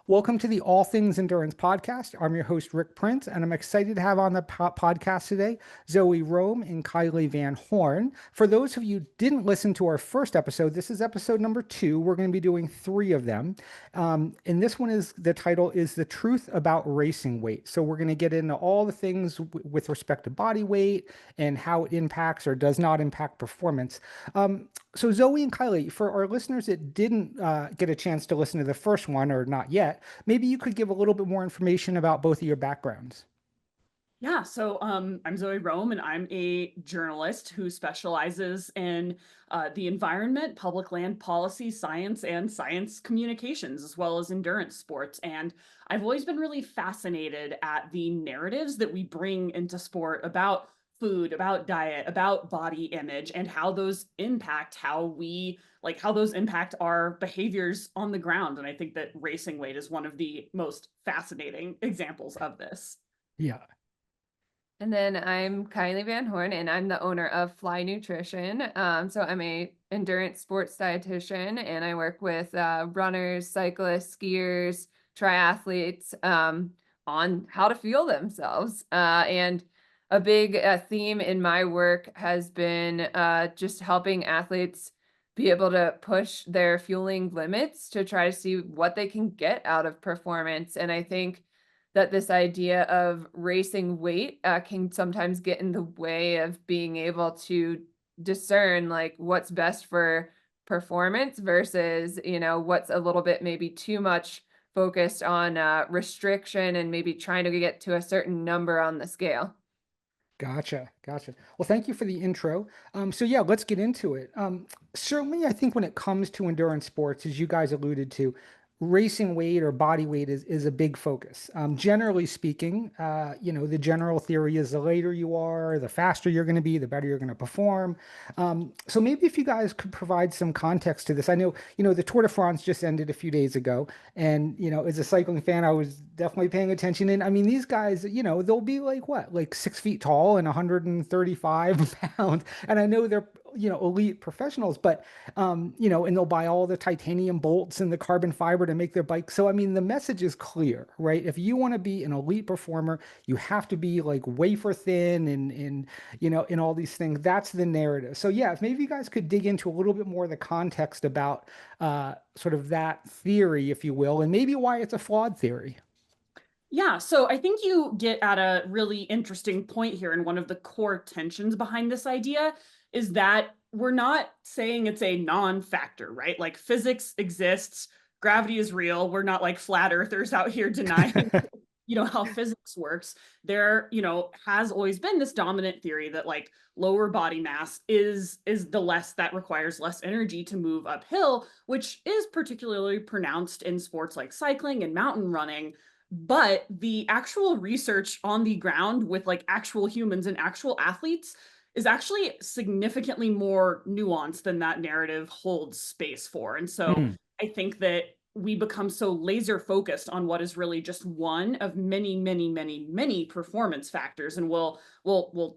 Welcome to the All Things Endurance podcast. I'm your host, Rick Prince, and I'm excited to have on the podcast today Zoë Rom and Kylee Van Horn. For those of you who didn't listen to our first episode, this is episode number 2. We're going to be doing 3 of them. And this one is the title is The Truth About Racing Weight. So we're going to get into all the things with respect to body weight and how it impacts or does not impact performance. So Zoë and Kylee, for our listeners that didn't get a chance to listen to the first one or not yet, maybe you could give a little bit more information about both of your backgrounds. Yeah, so I'm Zoë Rom, and I'm a journalist who specializes in the environment, public land policy, science, and science communications, as well as endurance sports. And I've always been really fascinated at the narratives that we bring into sport about food, about diet, about body image, and how those impact how those impact our behaviors on the ground. And I think that racing weight is one of the most fascinating examples of this. Yeah. And then I'm Kylee Van Horn, and I'm the owner of Fly Nutrition. So I'm a endurance sports dietitian, and I work with runners, cyclists, skiers, triathletes on how to fuel themselves. And a big theme in my work has been just helping athletes be able to push their fueling limits to try to see what they can get out of performance. And I think that this idea of racing weight can sometimes get in the way of being able to discern like what's best for performance versus, what's a little bit maybe too much focused on restriction and maybe trying to get to a certain number on the scale. Gotcha. Gotcha. Well, thank you for the intro. So yeah, let's get into it. Certainly, I think when it comes to endurance sports, as you guys alluded to, racing weight or body weight is a big focus. Generally speaking, the general theory is the later you are, the faster you're going to be, the better you're going to perform. So maybe if you guys could provide some context to this. I know, the Tour de France just ended a few days ago, and, as a cycling fan, I was definitely paying attention. And I mean, these guys, they'll be like what, like 6 feet tall and 135 pounds. And I know they're, elite professionals, but and they'll buy all the titanium bolts and the carbon fiber to make their bike. So, I mean, the message is clear, right? If you want to be an elite performer, you have to be like wafer thin and all these things. That's the narrative. So, yeah, if maybe you guys could dig into a little bit more of the context about sort of that theory, if you will, and maybe why it's a flawed theory. Yeah, so I think you get at a really interesting point here. And one of the core tensions behind this idea is that we're not saying it's a non-factor, right? Like physics exists, gravity is real. We're not like flat earthers out here denying, how physics works. There, has always been this dominant theory that like lower body mass is the less that requires less energy to move uphill, which is particularly pronounced in sports like cycling and mountain running. But the actual research on the ground with like actual humans and actual athletes is actually significantly more nuanced than that narrative holds space for. And so Mm, I think that we become so laser focused on what is really just one of many, many, many, many performance factors. And we'll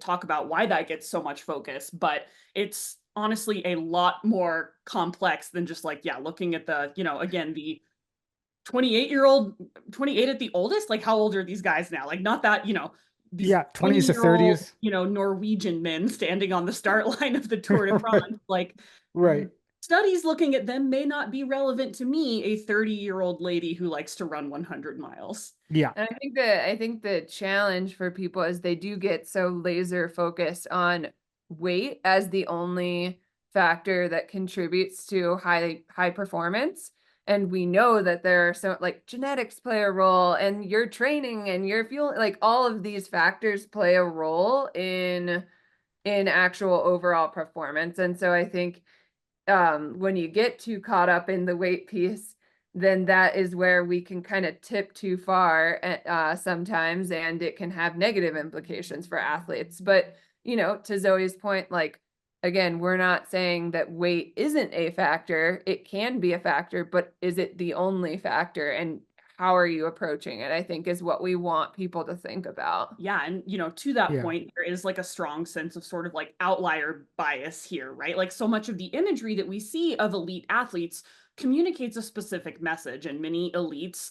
talk about why that gets so much focus, but it's honestly a lot more complex than just like, yeah, looking at the, again, the 28-year-old, 28 at the oldest, like how old are these guys now? Like not that, these yeah, 20s to 20-year-old, 30s. Norwegian men standing on the start line of the Tour de Right. France, like Right. studies looking at them may not be relevant to me, a 30-year-old lady who likes to run 100 miles. Yeah. And I think the challenge for people is they do get so laser focused on weight as the only factor that contributes to high performance. And we know that there are so like genetics play a role and your training and your fuel, like all of these factors play a role in actual overall performance. And so I think when you get too caught up in the weight piece, then that is where we can kind of tip too far sometimes, and it can have negative implications for athletes. But, to Zoe's point, like, again, we're not saying that weight isn't a factor. It can be a factor, but is it the only factor? And how are you approaching it? I think is what we want people to think about. Yeah, and to that Yeah. point, there is like a strong sense of sort of like outlier bias here, right? Like so much of the imagery that we see of elite athletes communicates a specific message, and many elites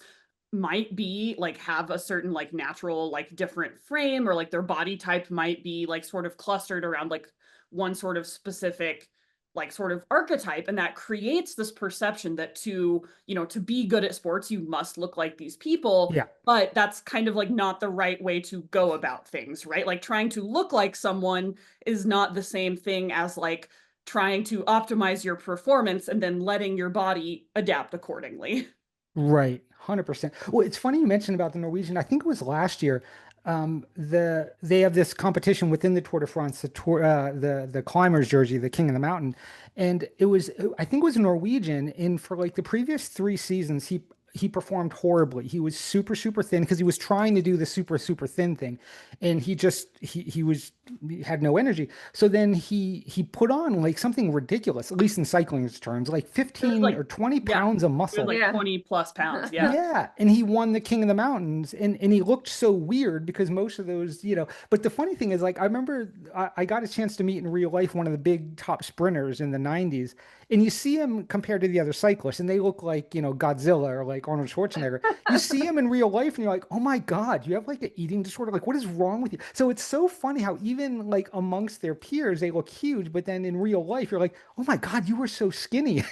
might be like have a certain like natural like different frame, or like their body type might be like sort of clustered around like one sort of specific like sort of archetype, and that creates this perception that to, you know, to be good at sports you must look like these people. Yeah. But that's kind of like not the right way to go about things, right? Like trying to look like someone is not the same thing as like trying to optimize your performance and then letting your body adapt accordingly. Right, 100%. Well, it's funny you mentioned about the Norwegian. I think it was last year. They have this competition within the Tour de France, the climbers jersey, the King of the Mountain, and it was, I think it was a Norwegian. And for like the previous 3 seasons, he performed horribly. He was super super thin because he was trying to do the super super thin thing, and he had no energy. So then he put on like something ridiculous, at least in cycling's terms, like It was 15 like, or 20 yeah, pounds of it was muscle. like Yeah. 20 plus pounds. Yeah. Yeah, and he won the King of the Mountains, and he looked so weird because most of those, But the funny thing is, like, I remember I got a chance to meet in real life one of the big top sprinters in the '90s, and you see him compared to the other cyclists, and they look like Godzilla or like Arnold Schwarzenegger. You see him in real life, and you're like, oh my God, you have like an eating disorder. Like, what is wrong with you? So it's so funny how even like amongst their peers, they look huge, but then in real life, you're like, oh my God, you were so skinny,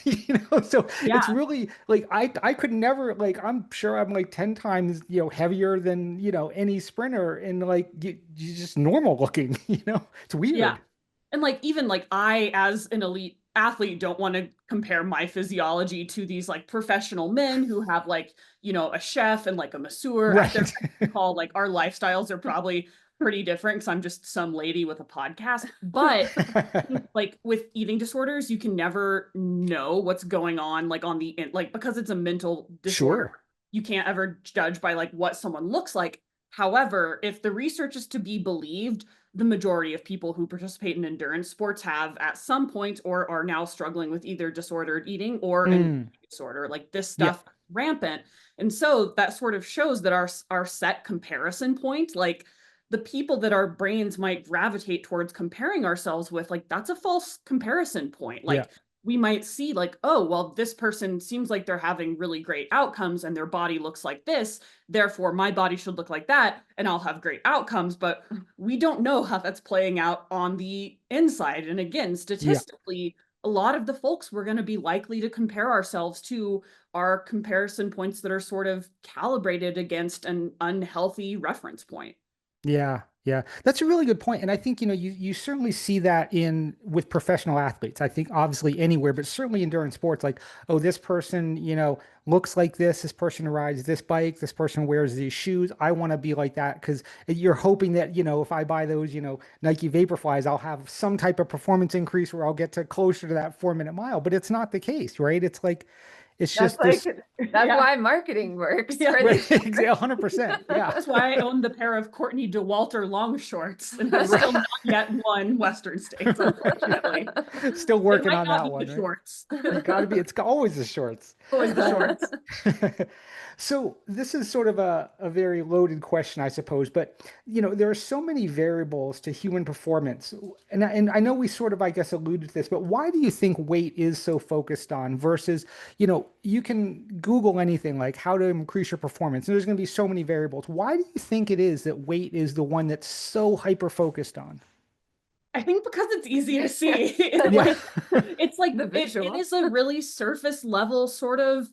So it's Yeah. really like I could never, like, I'm sure I'm like 10 times heavier than any sprinter, and like you're just normal looking. It's Yeah. weird. And like even like I as an elite athlete don't want to compare my physiology to these like professional men who have like, you know, a chef and like a masseur at their Right. call. Like our lifestyles are probably pretty different because I'm just some lady with a podcast. But like with eating disorders, you can never know what's going on like on the like because it's a mental disorder. Sure. You can't ever judge by like what someone looks like. However, if the research is to be believed, the majority of people who participate in endurance sports have at some point or are now struggling with either disordered eating or an Mm, eating disorder. Like this yeah. stuff rampant. And so that sort of shows that our set comparison point, like the people that our brains might gravitate towards comparing ourselves with, like that's a false comparison point. Yeah. Like we might see like, oh, well, this person seems like they're having really great outcomes and their body looks like this. Therefore, my body should look like that and I'll have great outcomes. But we don't know how that's playing out on the inside. And again, Yeah. statistically, a lot of the folks we're going to be likely to compare ourselves to are comparison points that are sort of calibrated against an unhealthy reference point. Yeah, yeah. That's a really good point. And I think, you certainly see that in with professional athletes. I think obviously anywhere, but certainly endurance sports, like, oh, this person, looks like this person rides this bike, this person wears these shoes. I want to be like that because you're hoping that, if I buy those, Nike Vaporflies, I'll have some type of performance increase where I'll get to closer to that 4 minute mile. But it's not the case, right? It's like it's That's just like this. that's Yeah. why marketing works Yeah. for Right, these. 100%. Yeah. That's why I own the pair of Courtney DeWalter long shorts and have still not yet won Western States, unfortunately. Still It working might on not that be one, the right? shorts. You gotta be, it's always the shorts. Always the shorts. So this is sort of a very loaded question, I suppose, but there are so many variables to human performance. And I know we sort of, I guess, alluded to this, but why do you think weight is so focused on versus, you can Google anything like how to increase your performance, and there's going to be so many variables. Why do you think it is that weight is the one that's so hyper focused on? I think because it's easy to see. Yeah. It's like The it visual. is a really surface level sort of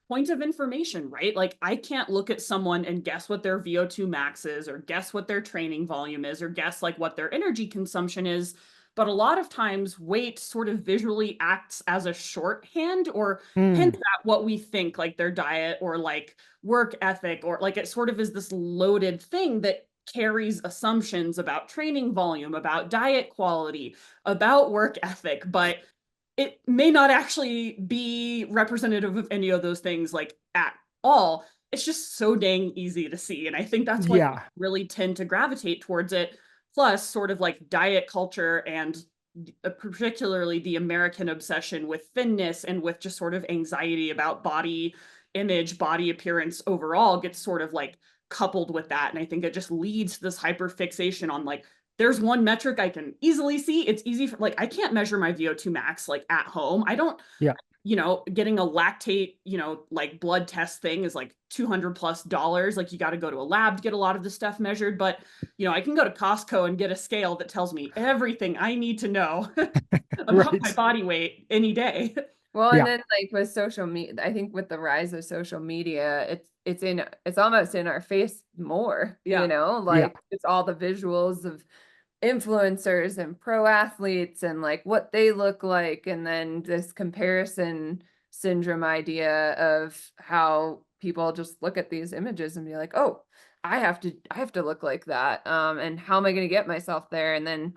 point of information, right? Like I can't look at someone and guess what their VO2 max is, or guess what their training volume is, or guess like what their energy consumption is. But a lot of times weight sort of visually acts as a shorthand or hints Mm, at what we think, like their diet or like work ethic, or like it sort of is this loaded thing that carries assumptions about training volume, about diet quality, about work ethic, but it may not actually be representative of any of those things like at all. It's just so dang easy to see. And I think that's why people yeah. really tend to gravitate towards it. Plus, sort of like diet culture and particularly the American obsession with thinness and with just sort of anxiety about body image, body appearance overall gets sort of like coupled with that. And I think it just leads to this hyper fixation on like, there's one metric I can easily see. It's easy for like, I can't measure my VO2 max like at home. I don't, Yeah. you know, getting a lactate, you know, like blood test thing is like $200+. Like you got to go to a lab to get a lot of the stuff measured. But, you know, I can go to Costco and get a scale that tells me everything I need to know about my Right. body weight any day. Well, and Yeah. then like with social media, I think with the rise of social media, it's almost in our face more, Yeah. Yeah. like it's all the visuals of influencers and pro athletes and like what they look like, and then this comparison syndrome idea of how people just look at these images and be like, oh, I have to look like that. And how am I going to get myself there? And then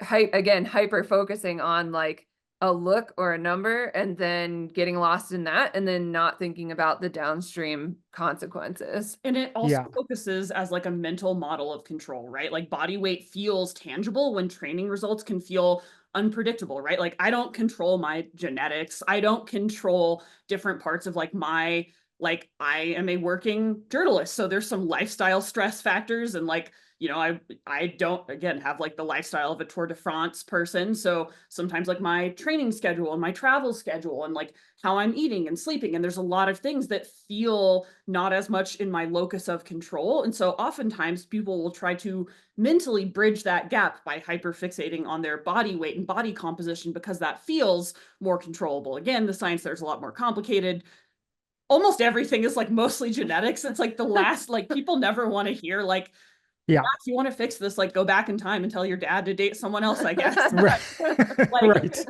hyper focusing on like a look or a number, and then getting lost in that, and then not thinking about the downstream consequences. And it also Yeah. focuses as like a mental model of control, right? Like body weight feels tangible when training results can feel unpredictable, right? Like I don't control my genetics. I don't control different parts of like my, like I am a working journalist. So there's some lifestyle stress factors, and like, you know, I don't again have like the lifestyle of a Tour de France person. So sometimes like my training schedule and my travel schedule and like how I'm eating and sleeping. And there's a lot of things that feel not as much in my locus of control. And so oftentimes people will try to mentally bridge that gap by hyperfixating on their body weight and body composition because that feels more controllable. Again, the science there's a lot more complicated. Almost everything is like mostly genetics. It's like the last, like people never want to hear like, Yeah. if you want to fix this, like go back in time and tell your dad to date someone else, I guess. Right. Like Right.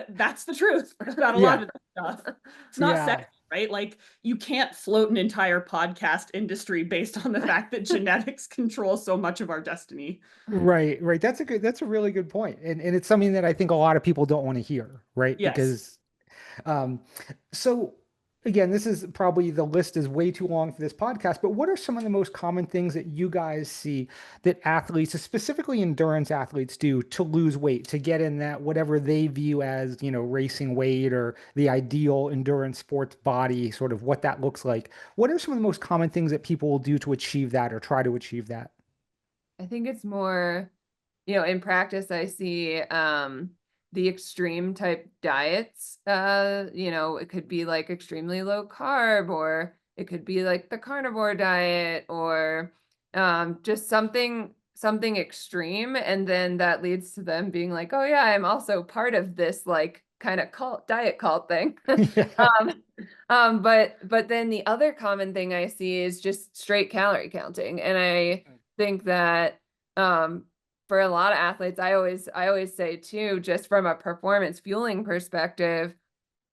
that's the truth about a lot Yeah. of this stuff. It's not Yeah. sexy, right? Like you can't float an entire podcast industry based on the fact that genetics control so much of our destiny. Right. Right. That's a really good point. And it's something that I think a lot of people don't want to hear, right? Yes. Because Um, so again, this is probably the list is way too long for this podcast, but what are some of the most common things that you guys see that athletes, specifically endurance athletes, do to lose weight, to get in that whatever they view as, you know, racing weight or the ideal endurance sports body, sort of what that looks like? What are some of the most common things that people will do to achieve that or try to achieve that? I think it's more, in practice, I see the extreme type diets. It could be like extremely low carb, or it could be like the carnivore diet, or just something extreme. And then that leads to them being like, oh yeah, I'm also part of this like kind of diet cult thing. Yeah. But then the other common thing I see is just straight calorie counting. And I think that for a lot of athletes, I always say too, just from a performance fueling perspective,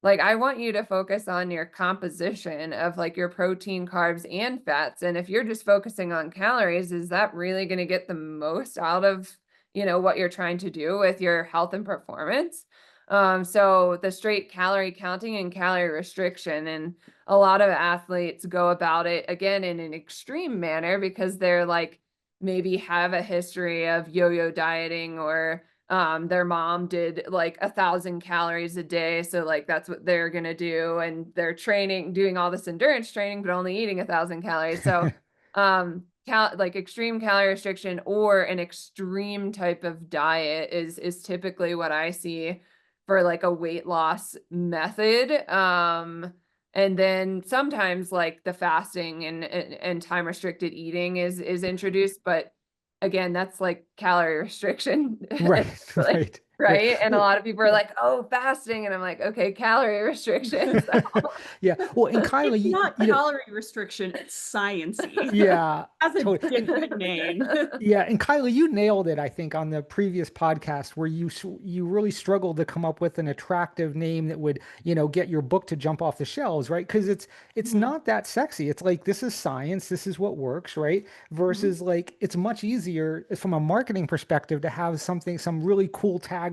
like I want you to focus on your composition of like your protein, carbs, and fats. And if you're just focusing on calories, is that really going to get the most out of, what you're trying to do with your health and performance? So the straight calorie counting and calorie restriction, and a lot of athletes go about it again in an extreme manner because they're like, maybe have a history of yo-yo dieting, or their mom did like 1,000 calories a day, so like that's what they're gonna do, and they're doing all this endurance training but only eating 1,000 calories. So like extreme calorie restriction or an extreme type of diet is typically what I see for like a weight loss method. And then sometimes like the fasting and time restricted eating is introduced, but again, that's like calorie restriction. Right. Like, Right. Right. right. And a Well, lot of people are like, oh, fasting. And I'm like, okay, calorie restriction. So, yeah. Well, and It's Kylie, not you know, calorie restriction, it's sciencey. yeah, Has a totally. And different name. yeah, and Kylie, you nailed it, I think, on the previous podcast where you really struggled to come up with an attractive name that would, you know, get your book to jump off the shelves, right? Because it's Mhm, not that sexy. It's like this is science, this is what works, right? mhm. Versus like it's much easier from a marketing perspective to have something, some really cool tagline,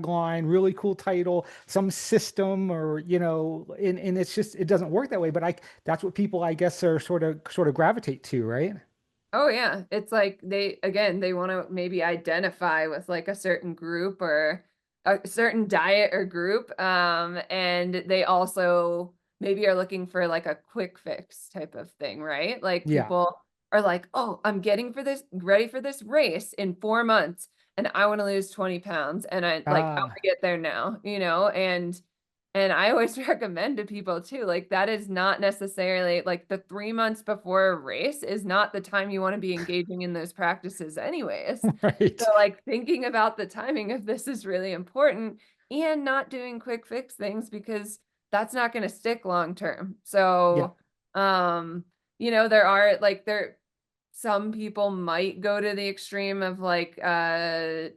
really cool title, some system, or you know, and it's just it doesn't work that way. But that's what people, I guess, are sort of gravitate to, right? oh yeah, it's like they want to maybe identify with like a certain group or a certain diet or group. And they also maybe are looking for like a quick fix type of thing, right? Like Yeah. people are like, oh, I'm ready for this race in 4 months, and I want to lose 20 pounds, and I want Ah. to get there now, and And I always recommend to people too, like that is not necessarily like the 3 months before a race is not the time you want to be engaging in those practices anyways. Right. So like thinking about the timing of this is really important, and not doing quick fix things because that's not going to stick long term. Yeah. So, there are some people might go to the extreme of like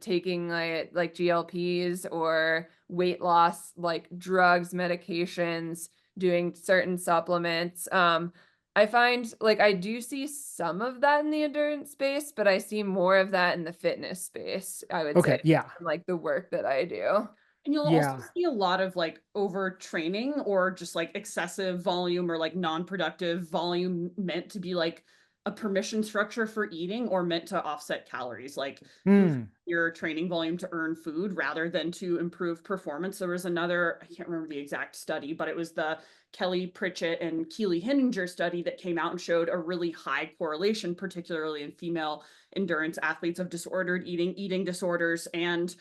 taking like GLPs or weight loss like drugs, medications, doing certain supplements. I find like I do see some of that in the endurance space, but I see more of that in the fitness space, I would say, Okay. Yeah. from like the work that I do. And you'll also Yeah. see a lot of like overtraining or just like excessive volume or like non-productive volume meant to be like a permission structure for eating or meant to offset calories. Like you Hmm. your training volume to earn food rather than to improve performance. There was another, I can't remember the exact study, but it was the Kelly Pritchett and Keely Hinninger study that came out and showed a really high correlation, particularly in female endurance athletes, of disordered eating, eating disorders, and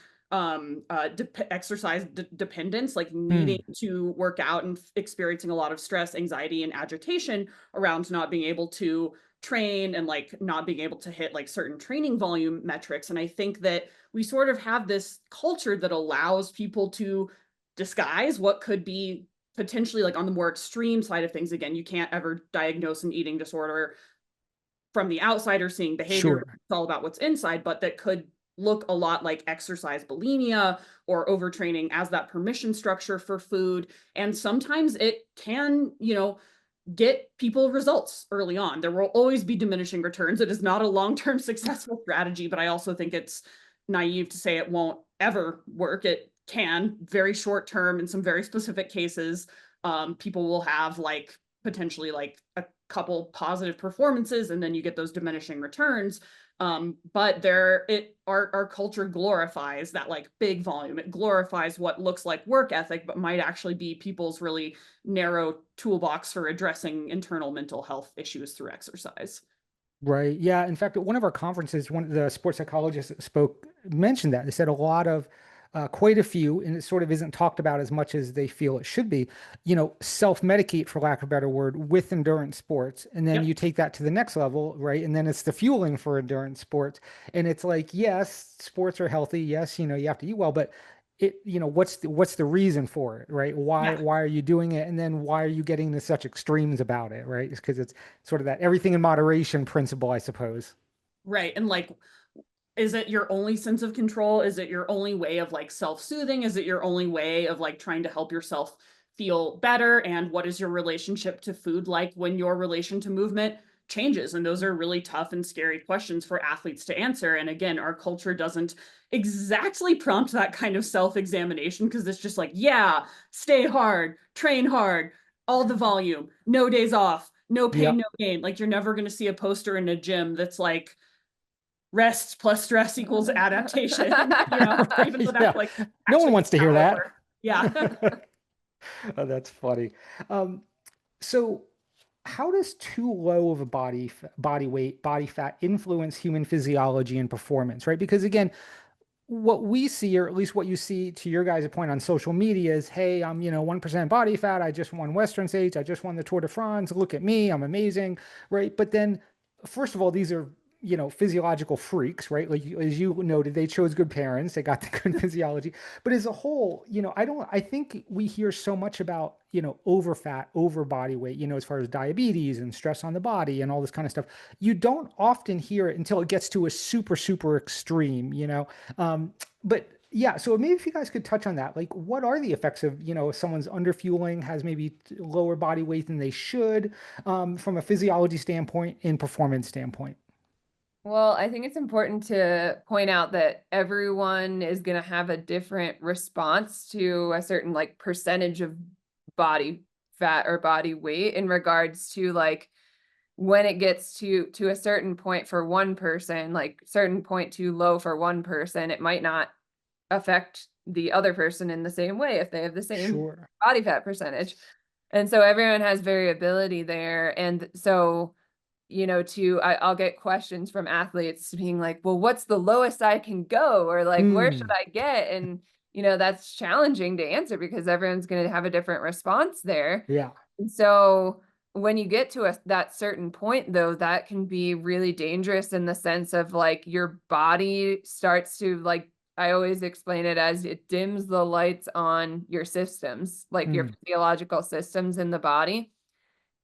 exercise dependence, like needing Hmm. to work out and experiencing a lot of stress, anxiety, and agitation around not being able to train and like not being able to hit like certain training volume metrics. And I think that we sort of have this culture that allows people to disguise what could be potentially like on the more extreme side of things. Again, you can't ever diagnose an eating disorder from the outsider seeing behavior. Sure. It's all about what's inside, but that could look a lot like exercise bulimia or overtraining as that permission structure for food. And sometimes it can, get people results early on. There will always be diminishing returns. It is not a long-term successful strategy, but I also think it's naive to say it won't ever work. It can, very short term in some very specific cases. People will have like potentially like a couple positive performances and then you get those diminishing returns. But our culture glorifies that like big volume. It glorifies what looks like work ethic, but might actually be people's really narrow toolbox for addressing internal mental health issues through exercise. Right. Yeah. In fact, at one of our conferences, one of the sports psychologists that spoke mentioned that. They said a lot of, quite a few, and it sort of isn't talked about as much as they feel it should be, self-medicate, for lack of a better word, with endurance sports. And then Yep. you take that to the next level, right? And then it's the fueling for endurance sports. And it's like, yes, sports are healthy. Yes, you have to eat well, but what's the reason for it, right? why Yeah. why are you doing it, and then why are you getting to such extremes about it, right? It's because it's sort of that everything in moderation principle, I suppose. Right. And like, is it your only sense of control? Is it your only way of like self-soothing? Is it your only way of like trying to help yourself feel better? And what is your relationship to food like when your relation to movement changes? And those are really tough and scary questions for athletes to answer. And again, our culture doesn't exactly prompt that kind of self-examination because it's just like, yeah, stay hard, train hard, all the volume, no days off, no pain, Yep. no gain. Like you're never going to see a poster in a gym that's like, rest plus stress equals adaptation, or even Right, though that's yeah. like No one actually wants to hear how it that. works. Yeah. Oh, that's funny. um, so how does too low of a body weight, body fat influence human physiology and performance, right? Because again, what we see, or at least what you see to your guys' point on social media, is, hey, I'm, 1% body fat. I just won Western States. I just won the Tour de France. Look at me. I'm amazing. Right. But then, first of all, these are, physiological freaks, right? Like, as you noted, they chose good parents. They got the good physiology. But as a whole, I think we hear so much about, over fat, over body weight, as far as diabetes and stress on the body and all this kind of stuff. You don't often hear it until it gets to a super, super extreme, but yeah, so maybe if you guys could touch on that, like what are the effects of, if someone's underfueling, has maybe lower body weight than they should, from a physiology standpoint and performance standpoint? Well, I think it's important to point out that everyone is going to have a different response to a certain like percentage of body fat or body weight in regards to like when it gets to a certain point for one person, like certain point too low for one person, it might not affect the other person in the same way if they have the same Sure. body fat percentage. And so everyone has variability there. And so I'll get questions from athletes being like, well, what's the lowest I can go? Or like, where should Hmm. I get? And that's challenging to answer because everyone's going to have a different response there. Yeah. And so when you get to that certain point, though, that can be really dangerous in the sense of like your body starts to like, I always explain it as it dims the lights on your systems, like your Mm. physiological systems in the body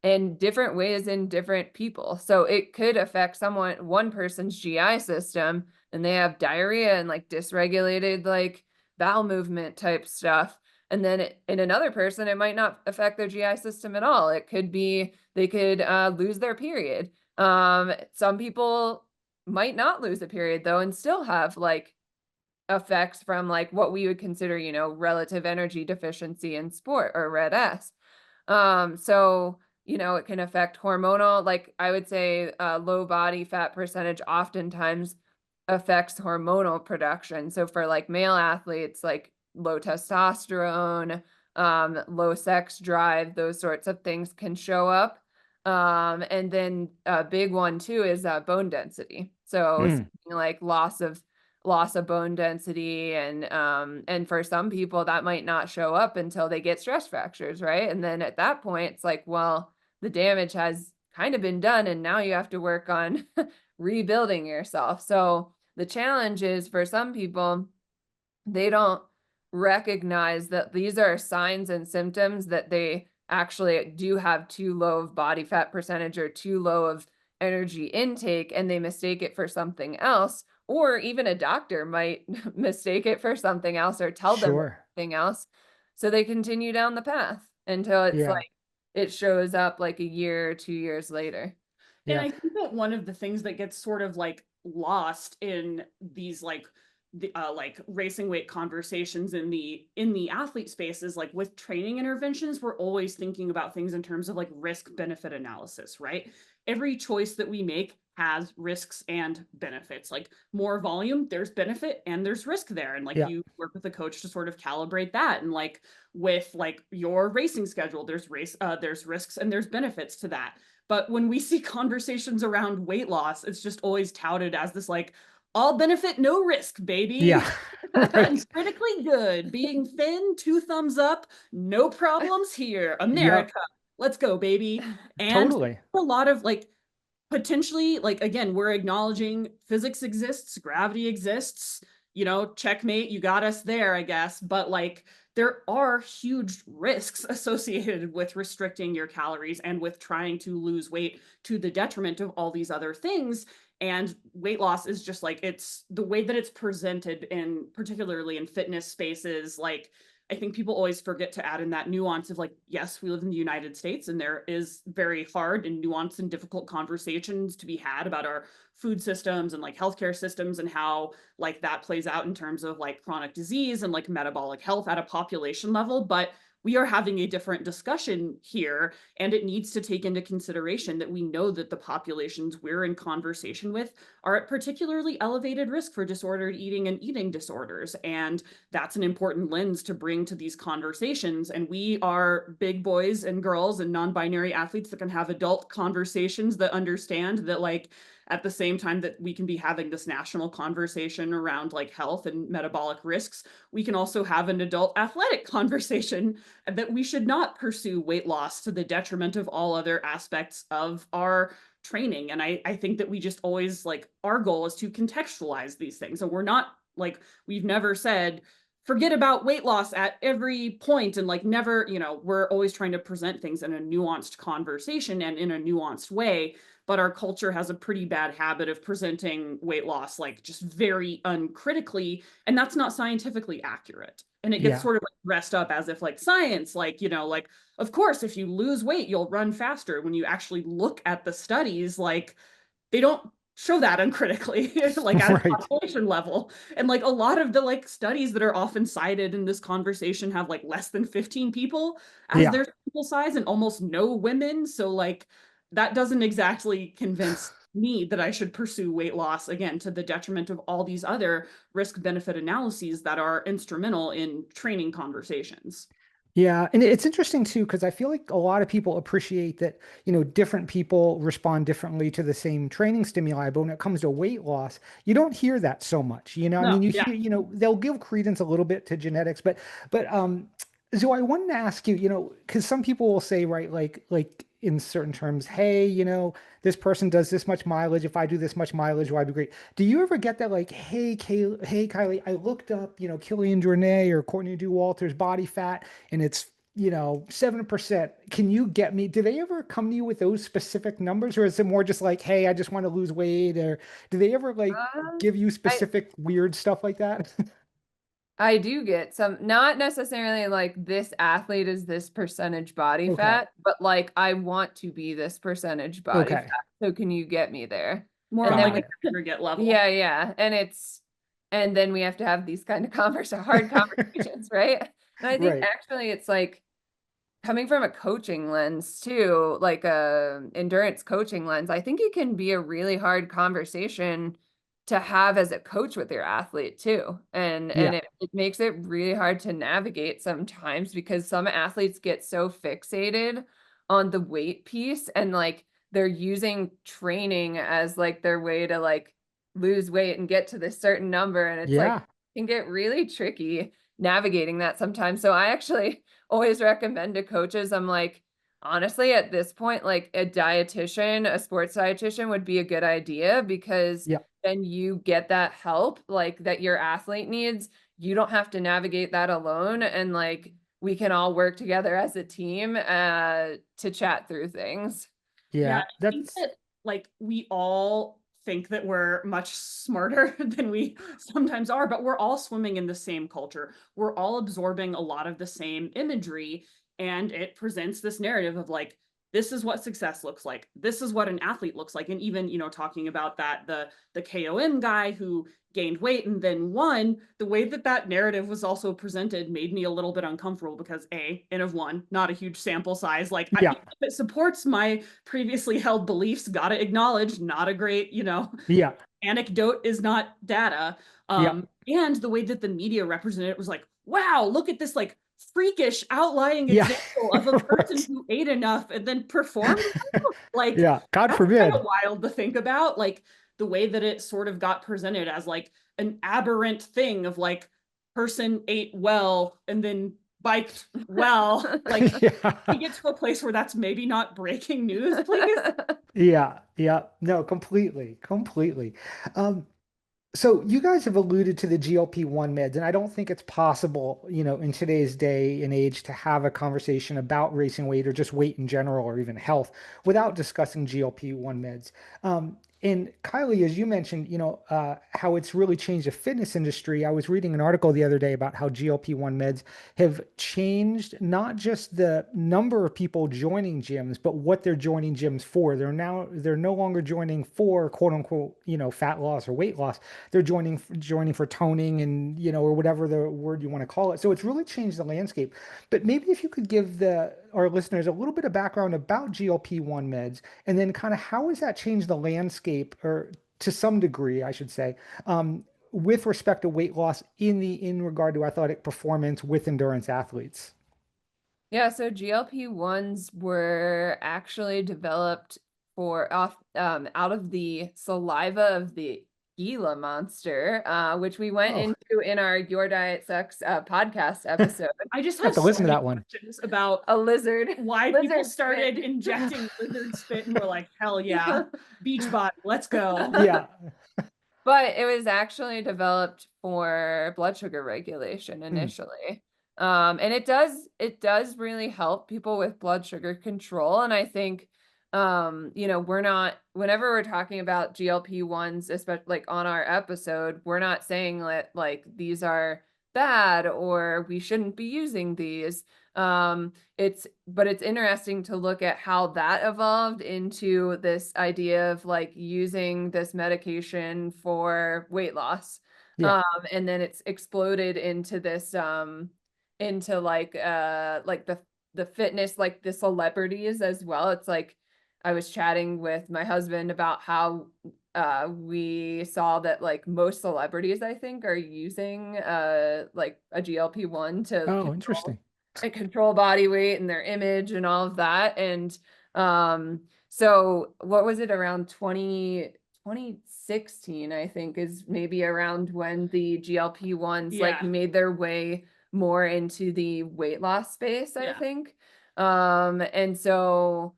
in different ways in different people. So it could affect one person's GI system and they have diarrhea and like dysregulated like bowel movement type stuff. And then in another person, it might not affect their GI system at all. It could be they could lose their period. Some people might not lose a period though and still have like effects from like what we would consider, relative energy deficiency in sport or red S. So, it can affect hormonal, like I would say low body fat percentage oftentimes affects hormonal production. So for like male athletes, like low testosterone, low sex drive, those sorts of things can show up. And then a big one too is bone density. So Mm. something like loss of bone density and for some people that might not show up until they get stress fractures, right? And then at that point it's like, well, the damage has kind of been done and now you have to work on rebuilding yourself. So the challenge is for some people, they don't recognize that these are signs and symptoms that they actually do have too low of body fat percentage or too low of energy intake, and they mistake it for something else. Or even a doctor might mistake it for something else or tell them Sure. something else. So they continue down the path until it's Yeah. like it shows up like a year or 2 years later. And Yeah. I think that one of the things that gets sort of like lost in these like racing weight conversations in the athlete spaces, like with training interventions, we're always thinking about things in terms of like risk benefit analysis, right? Every choice that we make has risks and benefits. Like more volume, there's benefit and there's risk there. And like Yeah. you work with a coach to sort of calibrate that. And like with like your racing schedule, there's risks and there's benefits to that. But when we see conversations around weight loss, it's just always touted as this like all benefit, no risk, baby. Yeah. And Right. critically good. Being thin, 2 thumbs up, no problems here. Yep. America, let's go, baby. And Totally. a lot of like potentially, like, again, we're acknowledging physics exists, gravity exists, checkmate, you got us there, I guess. But like, there are huge risks associated with restricting your calories and with trying to lose weight to the detriment of all these other things. And weight loss is just like, it's the way that it's presented in particularly in fitness spaces. Like, I think people always forget to add in that nuance of like, yes, we live in the United States and there is very hard and nuanced and difficult conversations to be had about our food systems and like healthcare systems and how like that plays out in terms of like chronic disease and like metabolic health at a population level. But we are having a different discussion here, and it needs to take into consideration that we know that the populations we're in conversation with are at particularly elevated risk for disordered eating and eating disorders. And that's an important lens to bring to these conversations. And we are big boys and girls and non-binary athletes that can have adult conversations that understand that like at the same time that we can be having this national conversation around like health and metabolic risks, we can also have an adult athletic conversation that we should not pursue weight loss to the detriment of all other aspects of our training. And I think that we just always like our goal is to contextualize these things. And we're not like, we've never said, forget about weight loss at every point and like never, we're always trying to present things in a nuanced conversation and in a nuanced way. But our culture has a pretty bad habit of presenting weight loss like just very uncritically, and that's not scientifically accurate. And it gets Yeah. sort of like dressed up as if like science, like, like, of course, if you lose weight, you'll run faster. When you actually look at the studies, like they don't show that uncritically, like at a Right. population level. And like a lot of the like studies that are often cited in this conversation have like less than 15 people as Yeah. their sample size and almost no women. So like that doesn't exactly convince me that I should pursue weight loss again to the detriment of all these other risk benefit analyses that are instrumental in training conversations. Yeah, and it's interesting too because I feel like a lot of people appreciate that, different people respond differently to the same training stimuli, but when it comes to weight loss, you don't hear that so much. I No, mean, you yeah. hear, they'll give credence a little bit to genetics, but so I wanted to ask you, because some people will say, right, like in certain terms, hey, this person does this much mileage. If I do this much mileage, will I be great? Do you ever get that like, hey, Kylie, I looked up, Killian Jornet or Courtney Dauwalter's body fat and it's 7%. Can you get me? Do they ever come to you with those specific numbers, or is it more just like, hey, I just want to lose weight? Or do they ever like Um, give you I specific weird stuff like that? I do get some, not necessarily like this athlete is this percentage body Okay. fat, but like I want to be this percentage body Okay. fat. So can you get me there? More And on then Got like we, it. an aggregate level. yeah, yeah. And then we have to have these kind of hard conversations, right? And I think Right. actually it's like coming from a coaching lens too, like a endurance coaching lens, I think it can be a really hard conversation to have as a coach with your athlete too. And Yeah. it makes it really hard to navigate sometimes because some athletes get so fixated on the weight piece and like they're using training as like their way to like lose weight and get to this certain number. And it's like Yeah. can get really tricky navigating that sometimes. So I actually always recommend to coaches, I'm like, honestly, at this point, like a dietitian, a sports dietitian would be a good idea because Yeah. then you get that help like that your athlete needs. You don't have to navigate that alone. And like we can all work together as a team to chat through things. Yeah, Yeah. I think That's that like we all think that we're much smarter than we sometimes are, but we're all swimming in the same culture. We're all absorbing a lot of the same imagery, and it presents this narrative of like, this is what success looks like. This is what an athlete looks like. And even, talking about that, the KOM guy who gained weight and then won, the way that that narrative was also presented made me a little bit uncomfortable because N of one, not a huge sample size. Like, yeah. if it supports my previously held beliefs, gotta acknowledge, not a great, Yeah. anecdote is not data. Yeah. And the way that the media represented it was like, wow, look at this like freakish outlying Yeah. example of a person Right. who ate enough and then performed well. Like, Yeah. God that's kind of forbid. wild to think about. Like the way that it sort of got presented as like an aberrant thing of like person ate well and then biked well. Like, Yeah. we get to a place where that's maybe not breaking news, please. Yeah. Yeah. No, completely. Completely. Um, So you guys have alluded to the GLP-1 meds, and I don't think it's possible, in today's day and age to have a conversation about racing weight or just weight in general or even health without discussing GLP-1 meds. And Kylie, as you mentioned, how it's really changed the fitness industry. I was reading an article the other day about how GLP-1 meds have changed not just the number of people joining gyms, but what they're joining gyms for. They're no longer joining for quote unquote, fat loss or weight loss. They're joining for toning and or whatever the word you want to call it. So it's really changed the landscape. But maybe if you could give the our listeners a little bit of background about GLP-1 meds and then kind of how has that changed the landscape or to some degree, I should say, with respect to weight loss in regard to athletic performance with endurance athletes. Yeah, so GLP-1s were actually developed for off out of the saliva of the Gila monster, which we went Oh, into in our Your Diet Sucks podcast episode. I just have have to so listen to many that one. questions about A lizard, why people lizard started spit. injecting lizard spit and were like, hell yeah, beach body, let's go. Yeah. But it was actually developed for blood sugar regulation Hmm. initially. And it does really help people with blood sugar control. And I think, we're not, whenever we're talking about GLP-1s, especially like on our episode, we're not saying that like these are bad or we shouldn't be using these. But it's interesting to look at how that evolved into this idea of like using this medication for weight loss. Yeah. And then it's exploded into this into like the fitness, like the celebrities as well. It's like I was chatting with my husband about how we saw that like most celebrities I think are using like a GLP-1 to Oh, control interesting. and control body weight and their image and all of that. And so what was it, around 2016, I think, is maybe around when the GLP-1s like Yeah. made their way more into the weight loss space, I Yeah. think. And so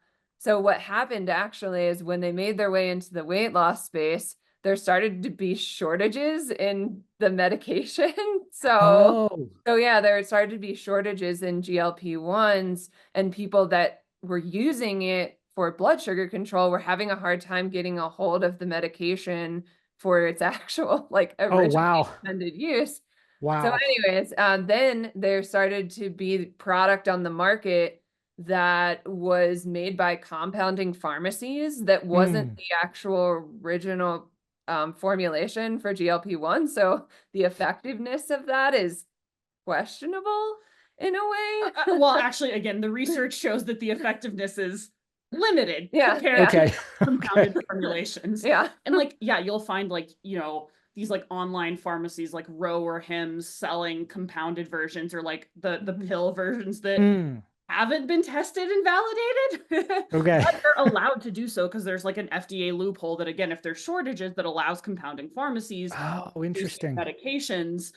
what happened actually is when they made their way into the weight loss space, there started to be shortages in the medication. So Oh, yeah, there started to be shortages in GLP-1s, and people that were using it for blood sugar control were having a hard time getting a hold of the medication for its actual like oh, originally wow. intended use. So Wow. anyways, then there started to be product on the market that was made by compounding pharmacies that wasn't Mm. the actual original formulation for GLP-1. So the effectiveness of that is questionable in a way. Well, actually, again, the research shows that the effectiveness is limited Yeah, compared yeah. to Okay. compounded Okay. formulations. Yeah. And like, yeah, you'll find like, these like online pharmacies like Roe or Hims selling compounded versions or like the pill versions that Mm. haven't been tested and validated. Okay. But they're allowed to do so because there's like an FDA loophole that, again, if there's shortages, that allows compounding pharmacies Oh, to use interesting. medications.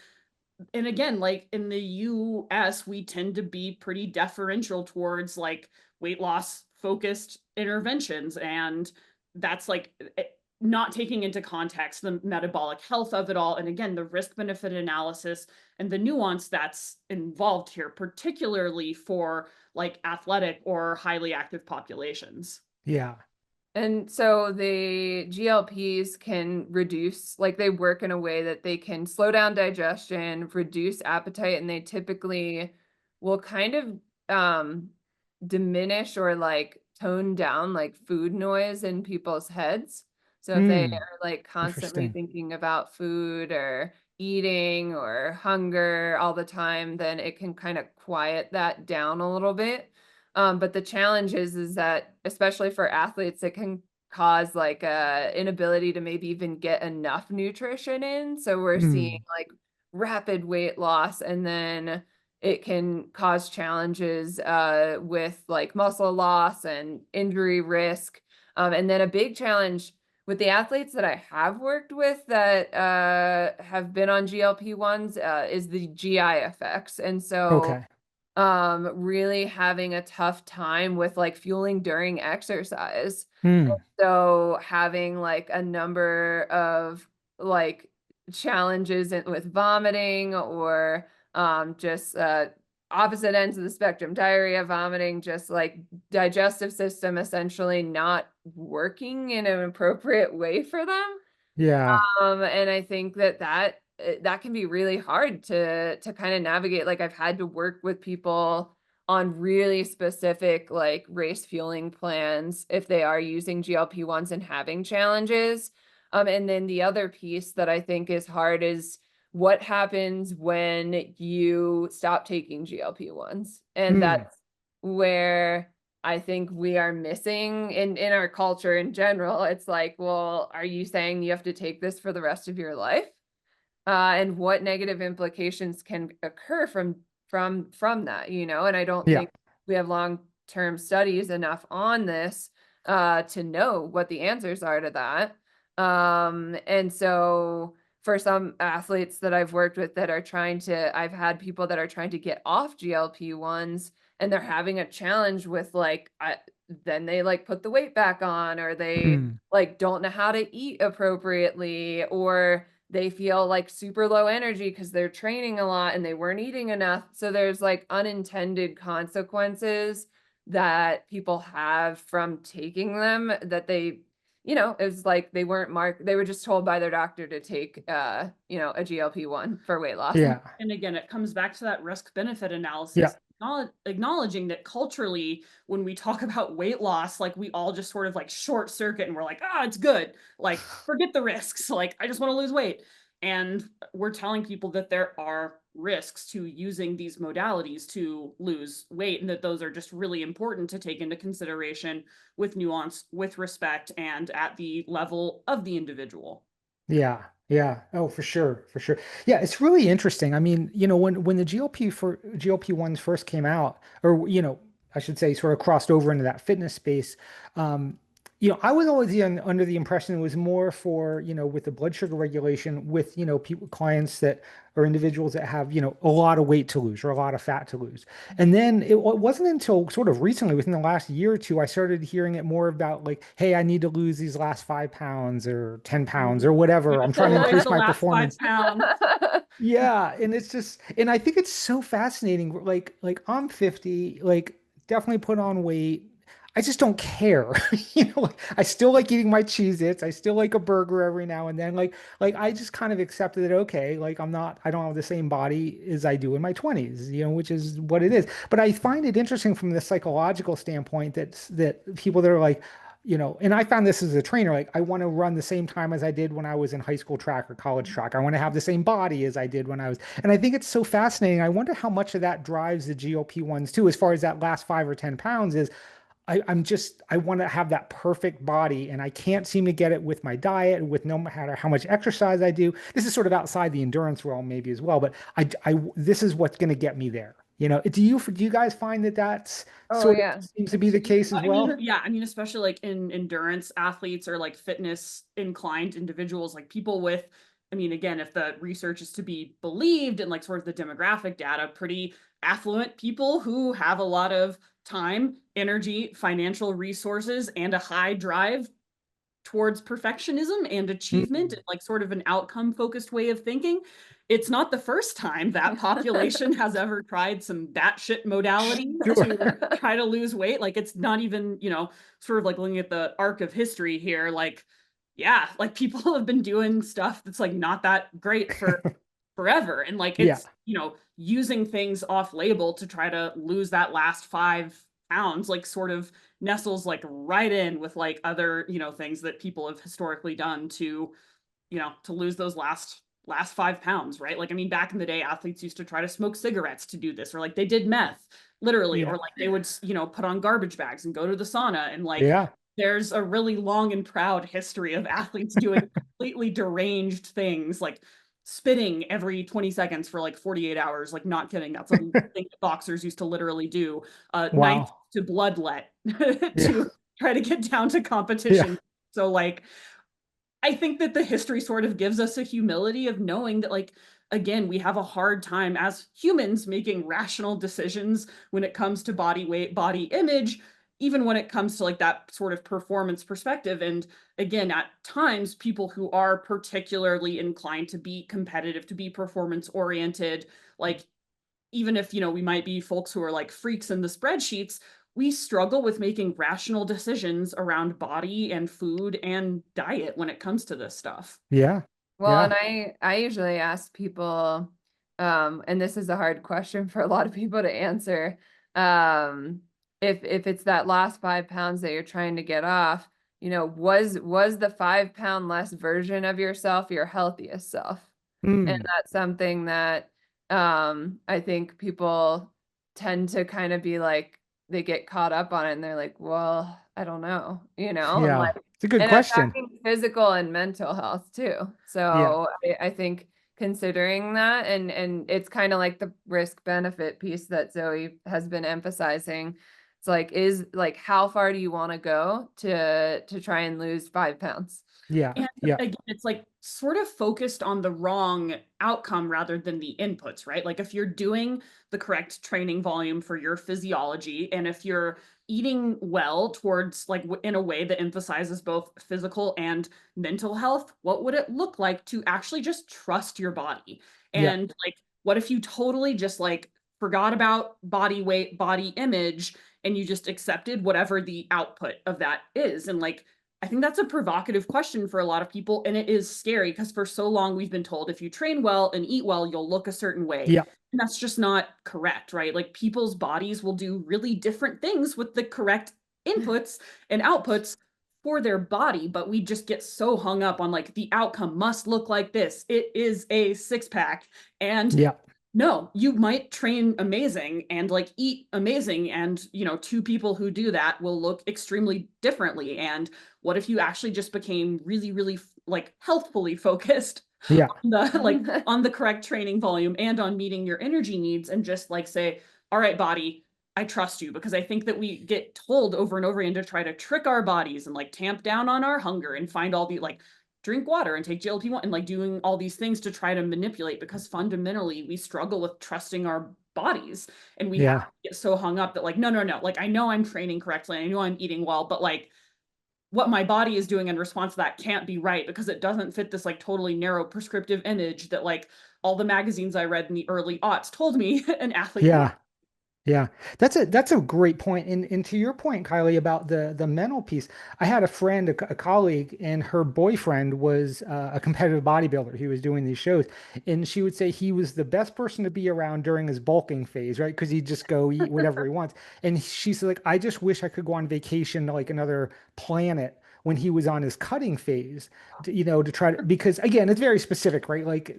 And again, like in the US, we tend to be pretty deferential towards like weight loss focused interventions. And that's like not taking into context the metabolic health of it all. And again, the risk benefit analysis and the nuance that's involved here, particularly for like athletic or highly active populations. Yeah. And so the GLPs can reduce, like they work in a way that they can slow down digestion, reduce appetite, and they typically will kind of diminish or like tone down like food noise in people's heads. So if they Mm. are like constantly Interesting. thinking about food or eating or hunger all the time, then it can kind of quiet that down a little bit. But the challenge is that, especially for athletes, it can cause like a inability to maybe even get enough nutrition in. So we're seeing Mm. like rapid weight loss, and then it can cause challenges with like muscle loss and injury risk. And then a big challenge with the athletes that I have worked with that have been on GLP-1s is the GI effects. And so Okay. really having a tough time with like fueling during exercise. Mm. So having like a number of like challenges with vomiting or just opposite ends of the spectrum, diarrhea, vomiting, just like digestive system essentially not working in an appropriate way for them. Yeah. And I think that can be really hard to kind of navigate. Like I've had to work with people on really specific like race fueling plans if they are using GLP-1s and having challenges. And then the other piece that I think is hard is what happens when you stop taking GLP-1s. And Mm. that's where I think we are missing in our culture in general. It's like, well, are you saying you have to take this for the rest of your life? And what negative implications can occur from that, you know? And I don't Yeah. think we have long-term studies enough on this to know what the answers are to that. And so for some athletes that I've worked with that are I've had people that are trying to get off GLP-1s, and they're having a challenge with like, then they like put the weight back on, or they Mm. like don't know how to eat appropriately, or they feel like super low energy because they're training a lot and they weren't eating enough. So there's like unintended consequences that people have from taking them that it's like they weren't marked. They were just told by their doctor to take, a GLP-1 for weight loss. Yeah. And again, it comes back to that risk benefit Yeah. analysis, acknowledging that culturally, when we talk about weight loss, like we all just sort of like short circuit and we're like, it's good. Like, forget the risks. Like, I just want to lose weight. And we're telling people that there are risks to using these modalities to lose weight, and that those are just really important to take into consideration with nuance, with respect, and at the level of the individual. Yeah, yeah. Oh, for sure, for sure. Yeah, it's really interesting. I mean, when the GLP-1s first came out, or I should say, sort of crossed over into that fitness space, um, I was always under the impression it was more for, with the blood sugar regulation, with, people, clients that or individuals that have, a lot of weight to lose or a lot of fat to lose. And then it wasn't until sort of recently, within the last year or two, I started hearing it more about like, hey, I need to lose these last 5 pounds or 10 pounds or whatever. I'm trying to Like increase the my last performance. 5 pounds. Yeah, and it's just, and I think it's so fascinating. Like I'm 50, like definitely put on weight. I just don't care. Like, I still like eating my Cheez-Its. I still like a burger every now and then. Like I just kind of accepted that, okay, like I don't have the same body as I do in my 20s, which is what it is. But I find it interesting from the psychological standpoint that people that are like, and I found this as a trainer, like I want to run the same time as I did when I was in high school track or college track. I want to have the same body as I did when I was, and I think it's so fascinating. I wonder how much of that drives the GLP-1s too, as far as that last 5 or 10 pounds is. I want to have that perfect body, and I can't seem to get it with my diet and with no matter how much exercise I do. This is sort of outside the endurance realm maybe as well, but this is what's going to get me there. Do you guys find that that's Oh sort of yeah. seems to be the case as I mean, well? yeah, I mean, especially like in endurance athletes or like fitness inclined individuals, like people with, I mean, again, if the research is to be believed and like sort of the demographic data, pretty affluent people who have a lot of time, energy, financial resources, and a high drive towards perfectionism and achievement and like sort of an outcome focused way of thinking. It's not the first time that population has ever tried some batshit modalities Sure. to try to lose weight. Like it's not even, sort of like looking at the arc of history here. Like, yeah, like people have been doing stuff that's like not that great for forever. And like Yeah. it's, using things off label to try to lose that last 5 pounds, like sort of nestles like right in with like other, things that people have historically done to, to lose those last 5 pounds, right? Like, I mean, back in the day, athletes used to try to smoke cigarettes to do this, or like they did meth, literally, or Yeah. like they would, put on garbage bags and go to the sauna. And like, Yeah. there's a really long and proud history of athletes doing completely deranged things, like spitting every 20 seconds for like 48 hours. Like, not kidding. That's a thing that boxers used to literally do. Knife Wow. to bloodlet Yeah. to try to get down to Yeah. competition. So, like, I think that the history sort of gives us a humility of knowing that, like, again, we have a hard time as humans making rational decisions when it comes to body weight, body image, even when it comes to like that sort of performance perspective. And again, at times, people who are particularly inclined to be competitive, to be performance oriented, like, even if, we might be folks who are like freaks in the spreadsheets, we struggle with making rational decisions around body and food and diet when it comes to this stuff. Yeah. Well, and Yeah. I usually ask people, and this is a hard question for a lot of people to answer. Um, if it's that last 5 pounds that you're trying to get off, was the 5 pound less version of yourself your healthiest self? And Mm. that's something that I think people tend to kind of be like, they get caught up on it and they're like, well, I don't know, and Yeah. like, It's a good and I'm question. talking physical and mental health too. Yeah. So I think considering that, and it's kind of like the risk benefit piece that Zoe has been emphasizing. It's like, is like, how far do you want to go to try and lose 5 pounds? Yeah. And Yeah. again, it's like sort of focused on the wrong outcome rather than the inputs, right? Like if you're doing the correct training volume for your physiology, and if you're eating well towards like in a way that emphasizes both physical and mental health, what would it look like to actually just trust your body? Yeah. And like, what if you totally just like forgot about body weight, body image, and you just accepted whatever the output of that is? And like, I think that's a provocative question for a lot of people, and it is scary because for so long we've been told if you train well and eat well, you'll look a certain way. Yeah. And that's just not correct, right? Like people's bodies will do really different things with the correct inputs and outputs for their body, but we just get so hung up on like the outcome must look like this. It is a six pack. And Yeah. No, you might train amazing and like eat amazing. And, two people who do that will look extremely differently. And what if you actually just became really, really like healthfully focused Yeah. on the like on the correct training volume and on meeting your energy needs and just like say, all right, body, I trust you, because I think that we get told over and over again to try to trick our bodies and like tamp down on our hunger and find all the like drink water and take GLP-1 and like doing all these things to try to manipulate, because fundamentally we struggle with trusting our bodies, and we have Yeah. to get so hung up that like no, no, no, like I know I'm training correctly, I know I'm eating well, but like what my body is doing in response to that can't be right, because it doesn't fit this like totally narrow prescriptive image that like all the magazines I read in the early aughts told me an athlete would. Yeah. Yeah, that's a great point. And to your point, Kylie, about the mental piece, I had a friend, a colleague, and her boyfriend was a competitive bodybuilder. He was doing these shows, and she would say he was the best person to be around during his bulking phase, right? Because he'd just go eat whatever he wants. And she said, like, I just wish I could go on vacation to like another planet when he was on his cutting phase, to try to, because again, it's very specific, right? Like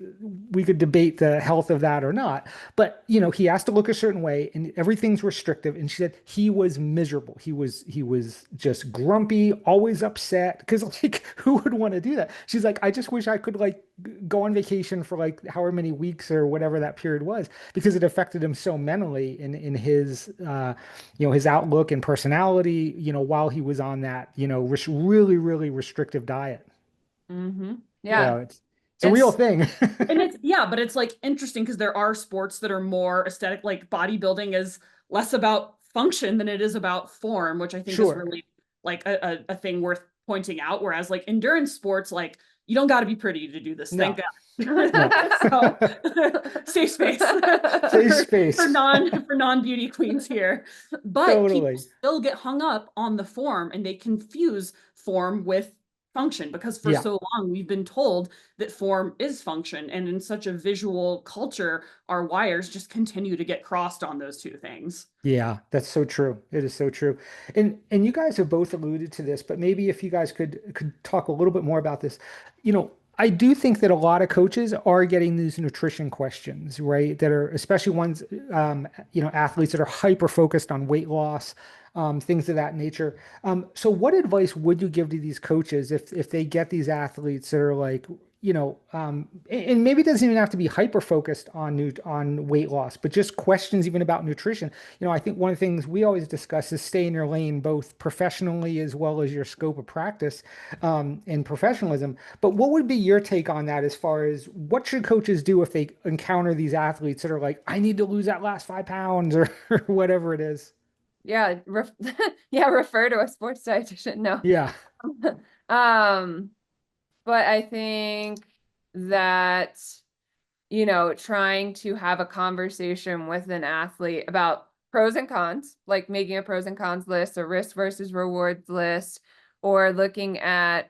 we could debate the health of that or not, but he has to look a certain way and everything's restrictive. And she said he was miserable. He was just grumpy, always upset. Because like who would want to do that? She's like, I just wish I could like go on vacation for like however many weeks or whatever that period was, because it affected him so mentally in his his outlook and personality, while he was on that, really, really restrictive diet. Mm-hmm. So Yeah. it's a real It's thing. And it's, yeah, but it's like interesting because there are sports that are more aesthetic, like bodybuilding is less about function than it is about form, which I think is Sure. really like a thing worth pointing out. Whereas like endurance sports, like you don't got to be pretty to do this. Thank No, God. no. So safe space Safe for space. non beauty queens here. But people Totally. still get hung up on the form and they confuse form with function, because for Yeah. so long we've been told that form is function, and in such a visual culture our wires just continue to get crossed on those two things. Yeah, that's so true. It is so true. And you guys have both alluded to this, but maybe if you guys could talk a little bit more about this. I do think that a lot of coaches are getting these nutrition questions, right? That are especially ones, athletes that are hyper focused on weight loss, things of that nature. So what advice would you give to these coaches if they get these athletes that are like, and maybe it doesn't even have to be hyper focused on weight loss, but just questions even about nutrition. I think one of the things we always discuss is stay in your lane, both professionally as well as your scope of practice, and professionalism. But what would be your take on that as far as what should coaches do if they encounter these athletes that are like, I need to lose that last 5 pounds or whatever it is? yeah, yeah, refer to a sports dietitian. No. Yeah. Um, but I think that, trying to have a conversation with an athlete about pros and cons, like making a pros and cons list, a risk versus rewards list, or looking at,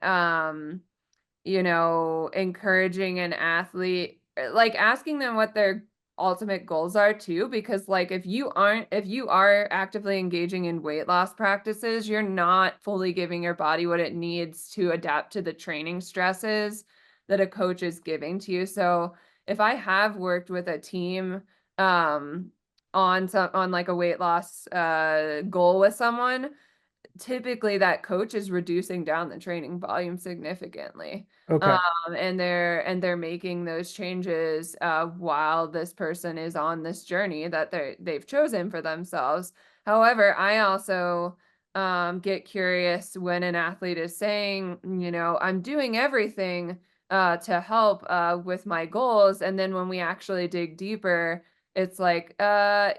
encouraging an athlete, like asking them what their ultimate goals are too, because like if you are actively engaging in weight loss practices, you're not fully giving your body what it needs to adapt to the training stresses that a coach is giving to you. So if I have worked with a team on like a weight loss goal with someone, typically that coach is reducing down the training volume significantly. Okay. And they're making those changes while this person is on this journey that they've chosen for themselves. However, I also get curious when an athlete is saying, I'm doing everything to help with my goals, and then when we actually dig deeper, it's like,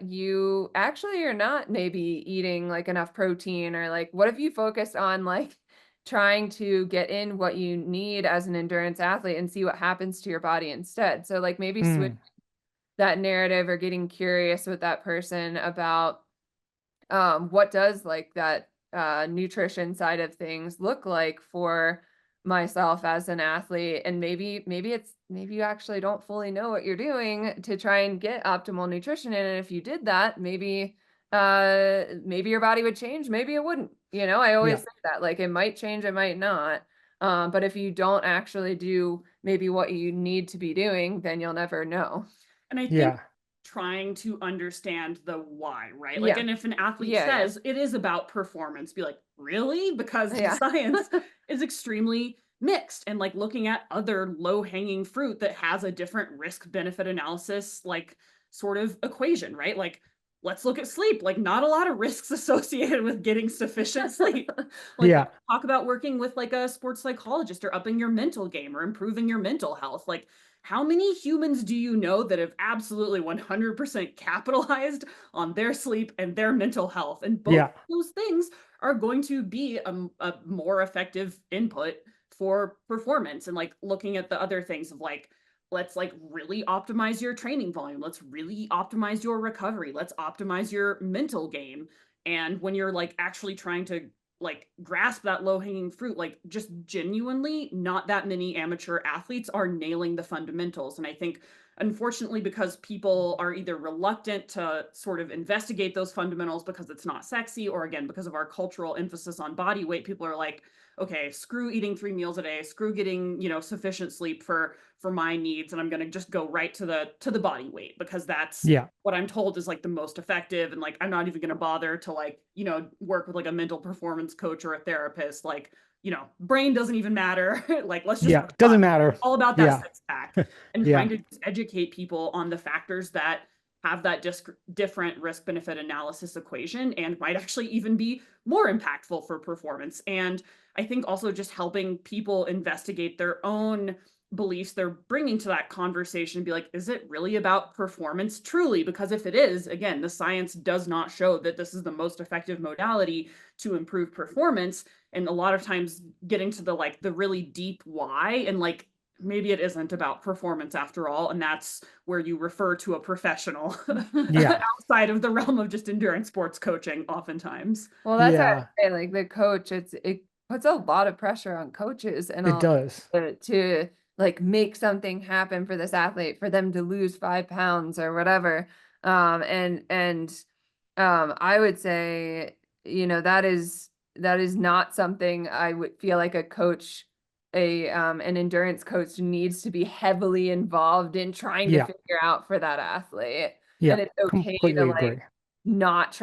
you actually are not maybe eating like enough protein, or like, what if you focused on like trying to get in what you need as an endurance athlete and see what happens to your body instead? So like maybe switch Hmm. that narrative, or getting curious with that person about what does like that nutrition side of things look like for myself as an athlete. And maybe you actually don't fully know what you're doing to try and get optimal nutrition in, and if you did that, maybe your body would change, maybe it wouldn't. I always Yeah. say that, like, it might change, it might not. But if you don't actually do maybe what you need to be doing, then you'll never know. And I think Yeah. trying to understand the why, right? Like, and if an athlete says it is about performance, be like, really? Because the science is extremely mixed, and like looking at other low-hanging fruit that has a different risk benefit analysis, like sort of equation, right? Like, let's look at sleep. Like, not a lot of risks associated with getting sufficient sleep. Like, talk about working with like a sports psychologist, or upping your mental game, or improving your mental health. Like, how many humans do you know that have absolutely 100% capitalized on their sleep and their mental health? And both those things are going to be a more effective input for performance. And like looking at the other things of like, let's like really optimize your training volume. Let's really optimize your recovery. Let's optimize your mental game. And when you're like actually trying to like grasp that low hanging fruit, like just genuinely not that many amateur athletes are nailing the fundamentals. And I think, unfortunately, because people are either reluctant to sort of investigate those fundamentals because it's not sexy, or again, because of our cultural emphasis on body weight, people are like, okay, screw eating 3 meals a day, screw getting, you know, sufficient sleep for my needs, and I'm going to just go right to the body weight, because that's what I'm told is like the most effective. And like, I'm not even going to bother to like, you know, work with like a mental performance coach or a therapist. Like, you know, brain doesn't even matter. Like, let's just doesn't matter. All about that six pack, and trying to educate people on the factors that have that different risk benefit analysis equation, and might actually even be more impactful for performance. And I think also just helping people investigate their own beliefs they're bringing to that conversation, be like, is it really about performance truly? Because if it is, again, the science does not show that this is the most effective modality to improve performance. And a lot of times getting to the like the really deep why, and like, maybe it isn't about performance after all. And that's where you refer to a professional outside of the realm of just endurance sports coaching oftentimes. Well, that's how I say, like the coach, it puts a lot of pressure on coaches, and it does to like make something happen for this athlete, for them to lose 5 pounds or whatever. I would say, you know, that is not something I would feel like a coach, an endurance coach needs to be heavily involved in trying to figure out for that athlete. And it's okay to like not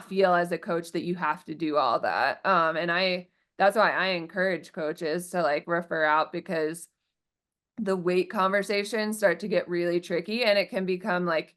feel as a coach that you have to do all that. That's why I encourage coaches to like refer out, because the weight conversations start to get really tricky, and it can become like,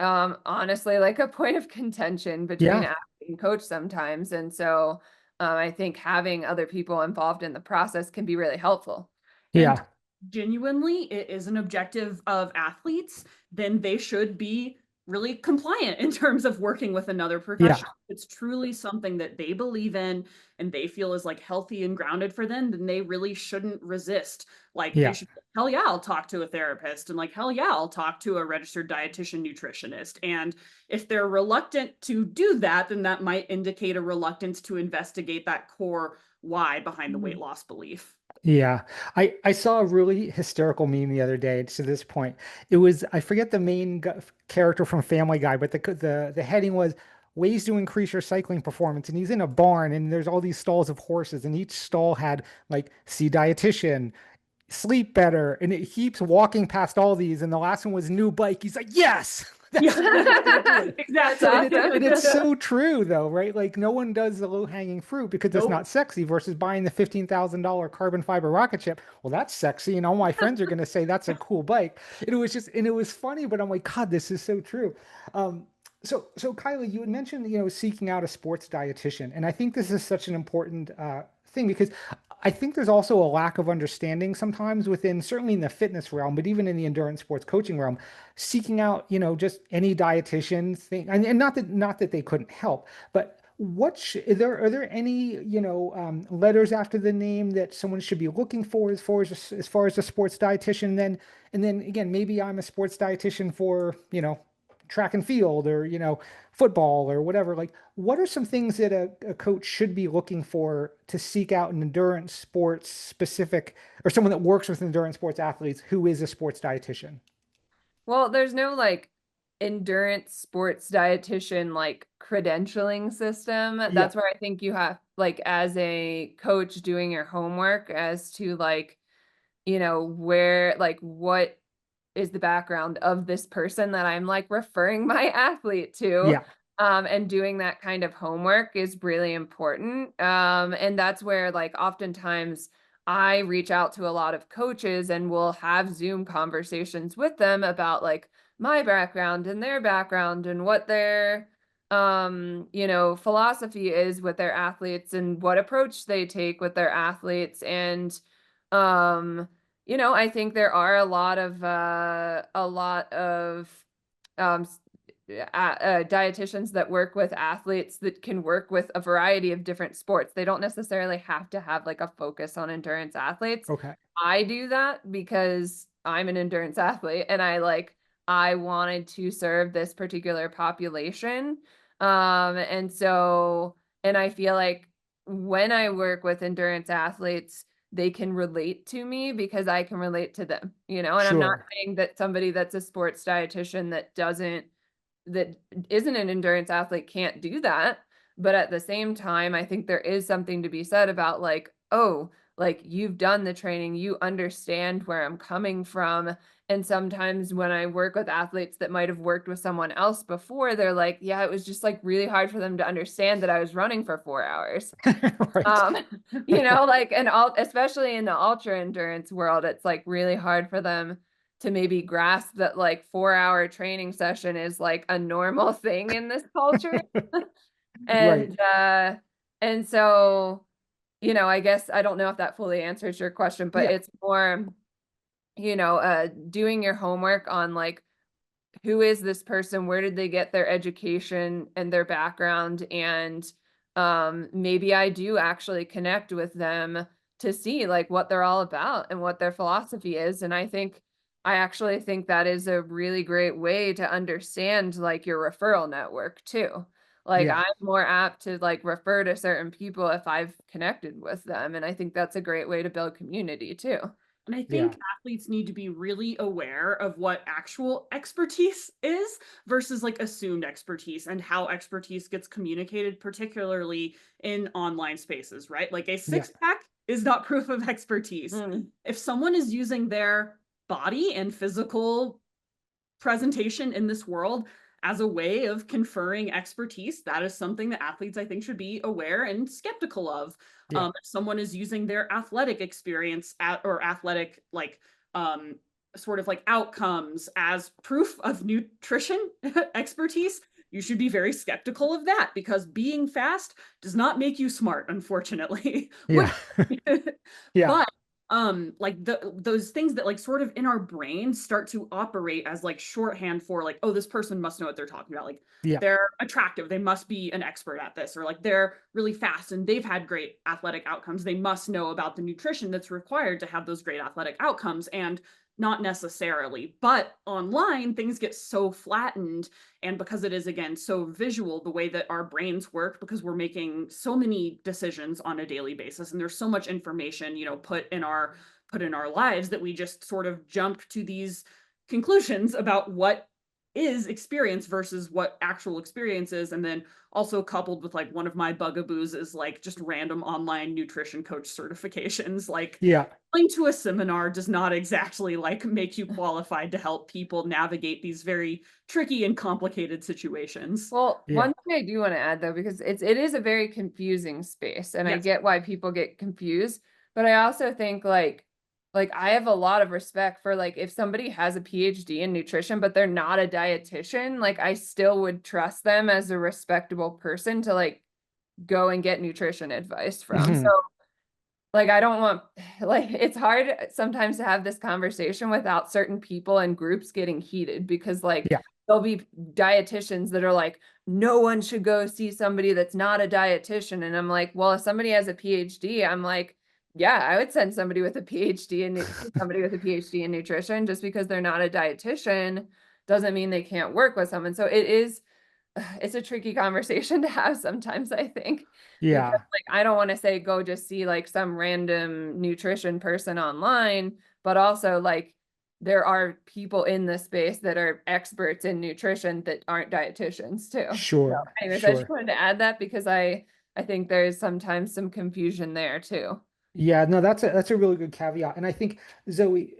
honestly, like a point of contention between athlete and coach sometimes. And so I think having other people involved in the process can be really helpful. And genuinely, it is an objective of athletes, then they should be really compliant in terms of working with another professional. It's truly something that they believe in and they feel is like healthy and grounded for them, then they really shouldn't resist. Like, they should, hell yeah, I'll talk to a therapist, and like, hell yeah, I'll talk to a registered dietitian nutritionist. And if they're reluctant to do that, then that might indicate a reluctance to investigate that core why behind the weight loss belief. Yeah, I saw a really hysterical meme the other day. To this point, it was, I forget the main character from Family Guy, but the heading was ways to increase your cycling performance. And he's in a barn, and there's all these stalls of horses, and each stall had like, see dietitian, sleep better, and it keeps walking past all these. And the last one was new bike. He's like, yes. Exactly. And it's so true though, right? Like, no one does the low-hanging fruit because it's not sexy, versus buying the $15,000 carbon fiber rocket ship. Well, that's sexy, and all my friends are going to say that's a cool bike. And it was funny, but I'm like, God, this is so true. So Kylee, you had mentioned, you know, seeking out a sports dietitian, and I think this is such an important thing, because I think there's also a lack of understanding sometimes within, certainly in the fitness realm, but even in the endurance sports coaching realm, seeking out, you know, just any dietitian thing. And not that they couldn't help, but are there any, you know, letters after the name that someone should be looking for as far as a sports dietitian? And then again, maybe I'm a sports dietitian for, you know, track and field, or, you know, football or whatever. Like, what are some things that a coach should be looking for to seek out an endurance sports specific, or someone that works with endurance sports athletes who is a sports dietitian? Well, there's no like endurance sports dietitian like credentialing system. That's where I think you have, like, as a coach, doing your homework as to like, you know, where, like, what is the background of this person that I'm like referring my athlete to. Yeah. And doing that kind of homework is really important. And that's where like oftentimes I reach out to a lot of coaches and will have Zoom conversations with them about like my background and their background and what their philosophy is with their athletes and what approach they take with their athletes. And I think there are a lot of um dietitians that work with athletes that can work with a variety of different sports. They don't necessarily have to have like a focus on endurance athletes. Okay. I do that because I'm an endurance athlete and I wanted to serve this particular population. And I feel like when I work with endurance athletes, they can relate to me because I can relate to them, and I'm not Sure. saying that somebody that's a sports dietitian that isn't an endurance athlete can't do that. But at the same time, I think there is something to be said about like, oh, like you've done the training, you understand where I'm coming from. And sometimes when I work with athletes that might have worked with someone else before, they're like, yeah, it was just like really hard for them to understand that I was running for 4 hours. Right. Um, like, especially in the ultra endurance world, it's like really hard for them to maybe grasp that like 4 hour training session is like a normal thing in this culture. Right. And so, I guess I don't know if that fully answers your question, but Yeah. it's more, doing your homework on like who is this person, where did they get their education and their background, and maybe I do actually connect with them to see like what they're all about and what their philosophy is. And I actually think that is a really great way to understand like your referral network too. Like Yeah. I'm more apt to like refer to certain people if I've connected with them, and I think that's a great way to build community too. And I Yeah. think athletes need to be really aware of what actual expertise is versus like assumed expertise and how expertise gets communicated, particularly in online spaces, right? Like a Yeah. six pack is not proof of expertise. Mm. If someone is using their body and physical presentation in this world as a way of conferring expertise, that is something that athletes, I think, should be aware and skeptical of. Yeah. If someone is using their athletic experience or athletic sort of like outcomes as proof of nutrition expertise, you should be very skeptical of that, because being fast does not make you smart, unfortunately. Yeah. Yeah. But like those things that like sort of in our brains start to operate as like shorthand for like, oh, this person must know what they're talking about. Like Yeah. they're attractive, they must be an expert at this, or like they're really fast and they've had great athletic outcomes, they must know about the nutrition that's required to have those great athletic outcomes. And not necessarily. But online things get so flattened, and because it is again so visual, the way that our brains work, because we're making so many decisions on a daily basis and there's so much information, put in our lives, that we just sort of jump to these conclusions about what is experience versus what actual experience is. And then also coupled with like one of my bugaboos is like just random online nutrition coach certifications. Like Yeah. going to a seminar does not exactly like make you qualified to help people navigate these very tricky and complicated situations. Well, Yeah. one thing I do want to add though, because it is a very confusing space, and I Yes. get why people get confused, but I also think like I have a lot of respect for like if somebody has a PhD in nutrition but they're not a dietitian, like I still would trust them as a respectable person to like go and get nutrition advice from. So Mhm. like I don't want like it's hard sometimes to have this conversation without certain people and groups getting heated, because like Yeah. there'll be dietitians that are like, no one should go see somebody that's not a dietitian. And I'm like, well, if somebody has a PhD, I'm like, yeah, I would send somebody with a PhD and somebody with a PhD in nutrition. Just because they're not a dietitian doesn't mean they can't work with someone. So it's a tricky conversation to have sometimes, I think, because Yeah. like I don't want to say go just see like some random nutrition person online, but also like there are people in the space that are experts in nutrition that aren't dietitians too. So Sure. anyways, I just Sure. wanted to add that because I think there's sometimes some confusion there too. Yeah, no, that's a really good caveat. And I think Zoe,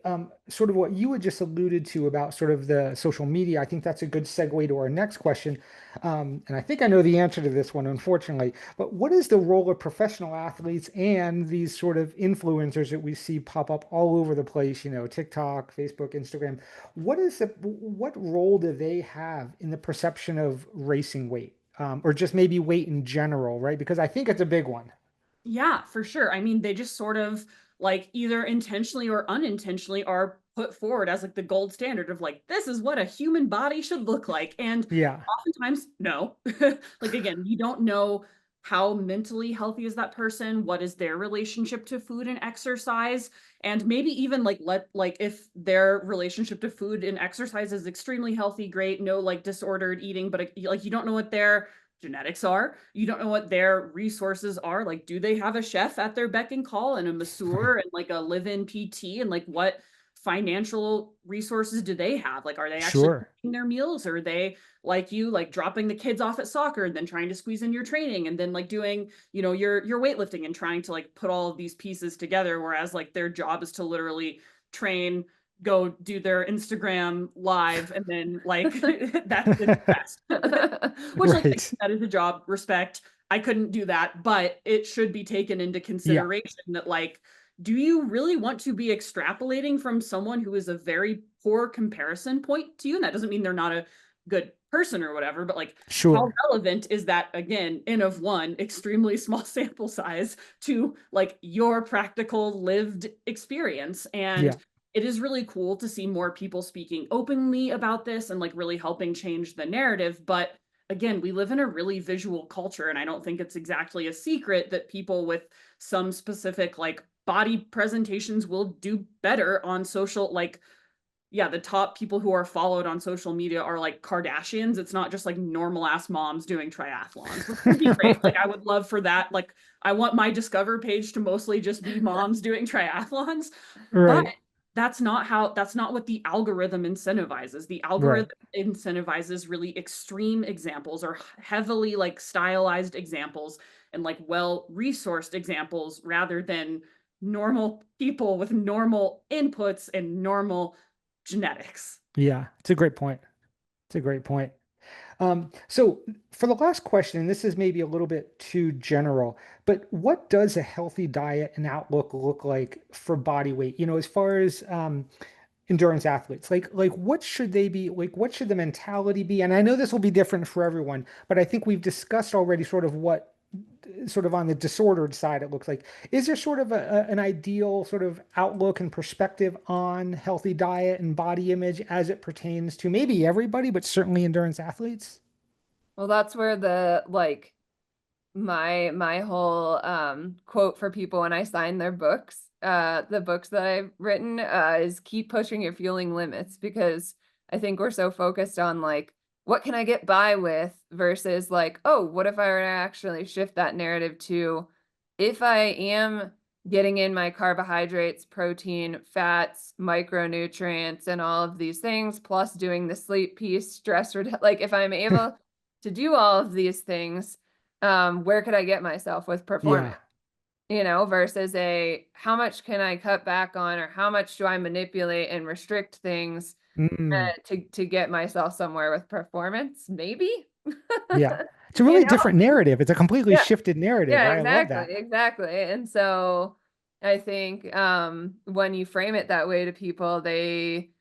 sort of what you had just alluded to about sort of the social media, I think that's a good segue to our next question. And I think I know the answer to this one, unfortunately. But what is the role of professional athletes and these sort of influencers that we see pop up all over the place, TikTok, Facebook, Instagram? What role do they have in the perception of racing weight? Or just maybe weight in general, right? Because I think it's a big one. Yeah, for sure. I mean, they just sort of like either intentionally or unintentionally are put forward as like the gold standard of like, this is what a human body should look like. And Yeah, oftentimes, no. Like, again, you don't know how mentally healthy is that person, what is their relationship to food and exercise, and maybe even like if their relationship to food and exercise is extremely healthy, great, no like disordered eating, but like you don't know what their genetics are. You don't know what their resources are. Like, do they have a chef at their beck and call and a masseur and like a live-in PT? And like, what financial resources do they have? Like, are they actually sure. cooking their meals? Or are they like you, like dropping the kids off at soccer and then trying to squeeze in your training and then like doing, your weightlifting and trying to like put all of these pieces together? Whereas like their job is to literally train, go do their Instagram live, and then like that's the best. Which like Right. that is a job, respect. I couldn't do that, but it should be taken into Yeah, consideration that like, do you really want to be extrapolating from someone who is a very poor comparison point to you? And that doesn't mean they're not a good person or whatever, but like how sure. relevant is that, again, N of one, extremely small sample size, to like your practical lived experience? And Yeah, it is really cool to see more people speaking openly about this and like really helping change the narrative. But again, we live in a really visual culture, and I don't think it's exactly a secret that people with some specific like body presentations will do better on social, like, yeah, the top people who are followed on social media are like Kardashians. It's not just like normal ass moms doing triathlons, which would be great. Like, I would love for that. Like, I want my Discover page to mostly just be moms doing triathlons. But right, that's not what the algorithm incentivizes. The right. algorithm incentivizes really extreme examples or heavily like stylized examples and like well resourced examples rather than normal people with normal inputs and normal genetics. Yeah, it's a great point. It's a great point. So for the last question, and this is maybe a little bit too general, but what does a healthy diet and outlook look like for body weight? As far as endurance athletes, like what should they be like? What should the mentality be? And I know this will be different for everyone, but I think we've discussed already sort of what sort of on the disordered side it looks like. Is there sort of an ideal sort of outlook and perspective on healthy diet and body image as it pertains to maybe everybody, but certainly endurance athletes? Well, that's where the like my whole quote for people when I sign their books, the books that I've written, is keep pushing your fueling limits, because I think we're so focused on like what can I get by with versus like, oh, what if I were to actually shift that narrative to, if I am getting in my carbohydrates, protein, fats, micronutrients, and all of these things, plus doing the sleep piece, like if I'm able to do all of these things, where could I get myself with Yeah. performance? Versus how much can I cut back on, or how much do I manipulate and restrict things Mm, to get myself somewhere with performance? Maybe. yeah. It's a You really know? different narrative. It's a completely Yeah. shifted narrative. Yeah, I love exactly, that. exactly. And so I think when you frame it that way to people, they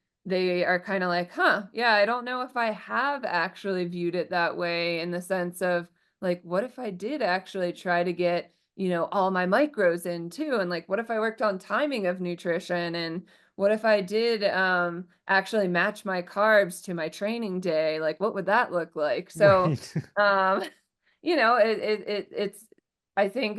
are kind of like, huh, yeah, I don't know if I have actually viewed it that way, in the sense of like, what if I did actually try to get, all my micros in too? And like, what if I worked on timing of nutrition? And what if I did actually match my carbs to my training day? Like, what would that look like? So Right. um it's I think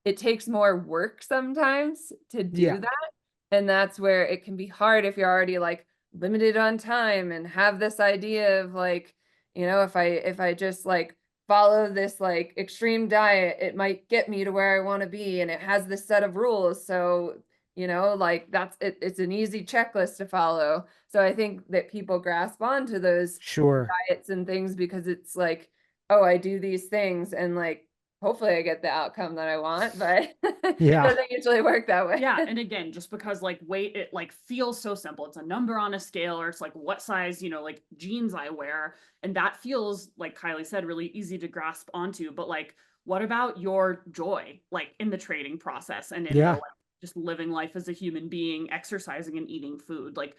it takes more work sometimes to do Yeah. that, and that's where it can be hard if you're already like limited on time and have this idea of like, if I just like follow this like extreme diet, it might get me to where I want to be, and it has this set of rules. So, like that's it, it's an easy checklist to follow. So I think that people grasp onto those Sure. diets and things because it's like, oh, I do these things and like hopefully I get the outcome that I want, but it Yeah. doesn't usually work that way. Yeah, and again, just because like weight, it like feels so simple. It's a number on a scale, or it's like what size, like jeans I wear. And that feels, like Kylie said, really easy to grasp onto. But like, what about your joy, like in the training process and in the Yeah. like just living life as a human being, exercising and eating food? Like,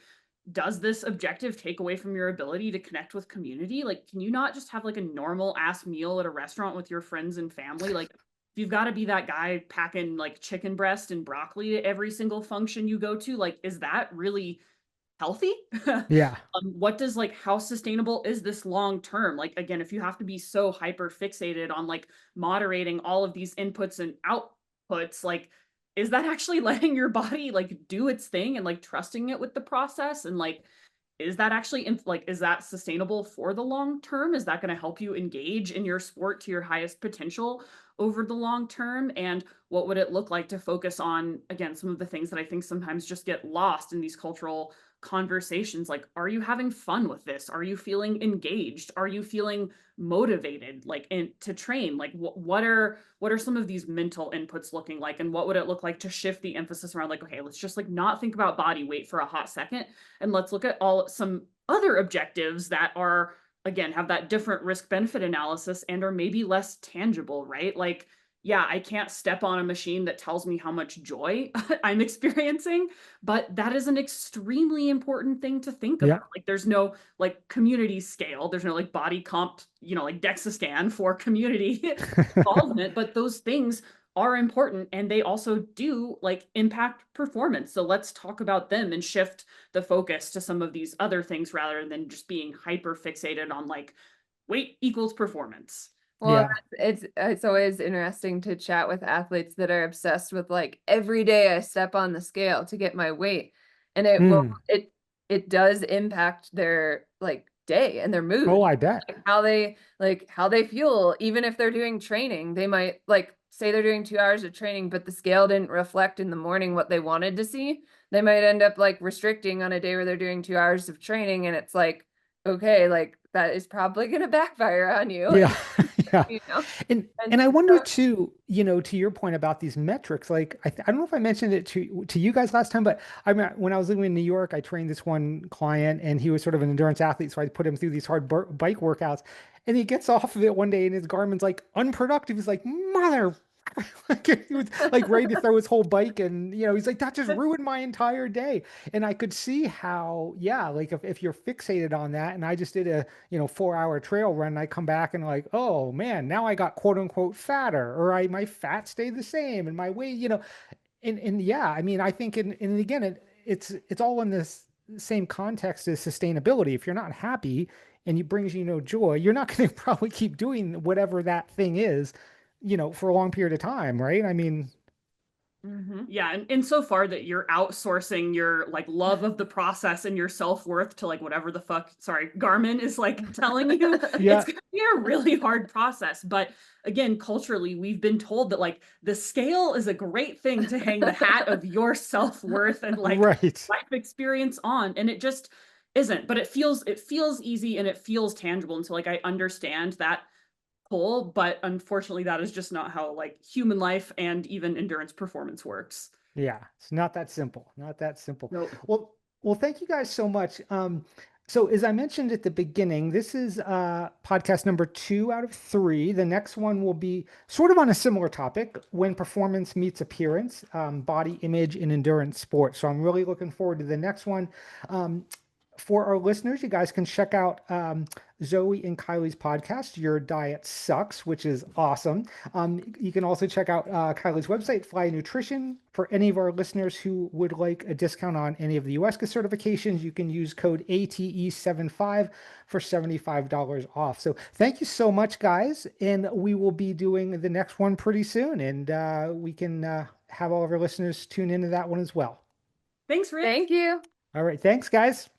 does this objective take away from your ability to connect with community? Like, can you not just have like a normal ass meal at a restaurant with your friends and family? Like, if you've got to be that guy packing like chicken breast and broccoli to every single function you go to, like, is that really healthy? Yeah. What does like, how sustainable is this long term? Like, again, if you have to be so hyper fixated on like moderating all of these inputs and outputs, like, is that actually letting your body like do its thing and like trusting it with the process? And like, is that actually like, is that sustainable for the long term? Is that going to help you engage in your sport to your highest potential over the long term? And what would it look like to focus on, again, some of the things that I think sometimes just get lost in these cultural conversations? Like, are you having fun with this? Are you feeling engaged? Are you feeling motivated, like, to train? Like, what are some of these mental inputs looking like? And what would it look like to shift the emphasis around, like, okay, let's just like not think about body weight for a hot second, and let's look at all some other objectives that are, again, have that different risk benefit analysis and are maybe less tangible, right? Like, yeah, I can't step on a machine that tells me how much joy I'm experiencing, but that is an extremely important thing to think Yeah. about. Like, there's no like community scale, there's no like body comp, like DEXA scan for community involvement, but those things are important and they also do like impact performance. So let's talk about them and shift the focus to some of these other things rather than just being hyper fixated on like weight equals performance. Well, Yeah. it's always interesting to chat with athletes that are obsessed with like every day I step on the scale to get my weight. And Mm. it does impact their like day and their Oh, mood, I bet. like how they feel, even if they're doing training. They might like say they're doing 2 hours of training, but the scale didn't reflect in the morning what they wanted to see. They might end up like restricting on a day where they're doing 2 hours of training, and it's like, okay, like that is probably gonna backfire on you. Yeah. Yeah. You know? And I wonder too, to your point about these metrics, like I don't know if I mentioned it to you guys last time, but I mean, when I was living in New York, I trained this one client and he was sort of an endurance athlete, so I put him through these hard bike workouts, and he gets off of it one day and his Garmin's like unproductive. He's like, mother. Like, he was like ready to throw his whole bike, and he's like, that just ruined my entire day. And I could see how, yeah, like if you're fixated on that, and I just did a 4-hour trail run, and I come back and like, oh man, now I got quote unquote fatter, or my fat stayed the same and my weight, and yeah, I mean, I think, and again, it's all in this same context as sustainability. If you're not happy and it brings you no joy, you're not going to probably keep doing whatever that thing is, for a long period of time, right? I mean, Yeah, and so far that you're outsourcing your like love of the process and your self-worth to like whatever the fuck, sorry, Garmin is like telling you, yeah, it's gonna be a really hard process. But again, culturally, we've been told that like the scale is a great thing to hang the hat of your self-worth and like right. life experience on. And it just isn't, but it feels easy and it feels tangible. And so like I understand that pull, but unfortunately that is just not how like human life and even endurance performance works. Yeah, it's not that simple. Not that simple. Nope. Well, thank you guys so much. So as I mentioned at the beginning, this is podcast number 2 out of 3. The next one will be sort of on a similar topic: when performance meets appearance, body image in endurance sports. So I'm really looking forward to the next one. Um, for our listeners, you guys can check out Zoë and Kylie's podcast, Your Diet Sucks, which is awesome. You can also check out Kylie's website, Fly Nutrition. For any of our listeners who would like a discount on any of the USCA certifications, you can use code ATE75 for $75 off. So thank you so much, guys. And we will be doing the next one pretty soon. And we can have all of our listeners tune into that one as well. Thanks, Rick. Thank you. All right. Thanks, guys.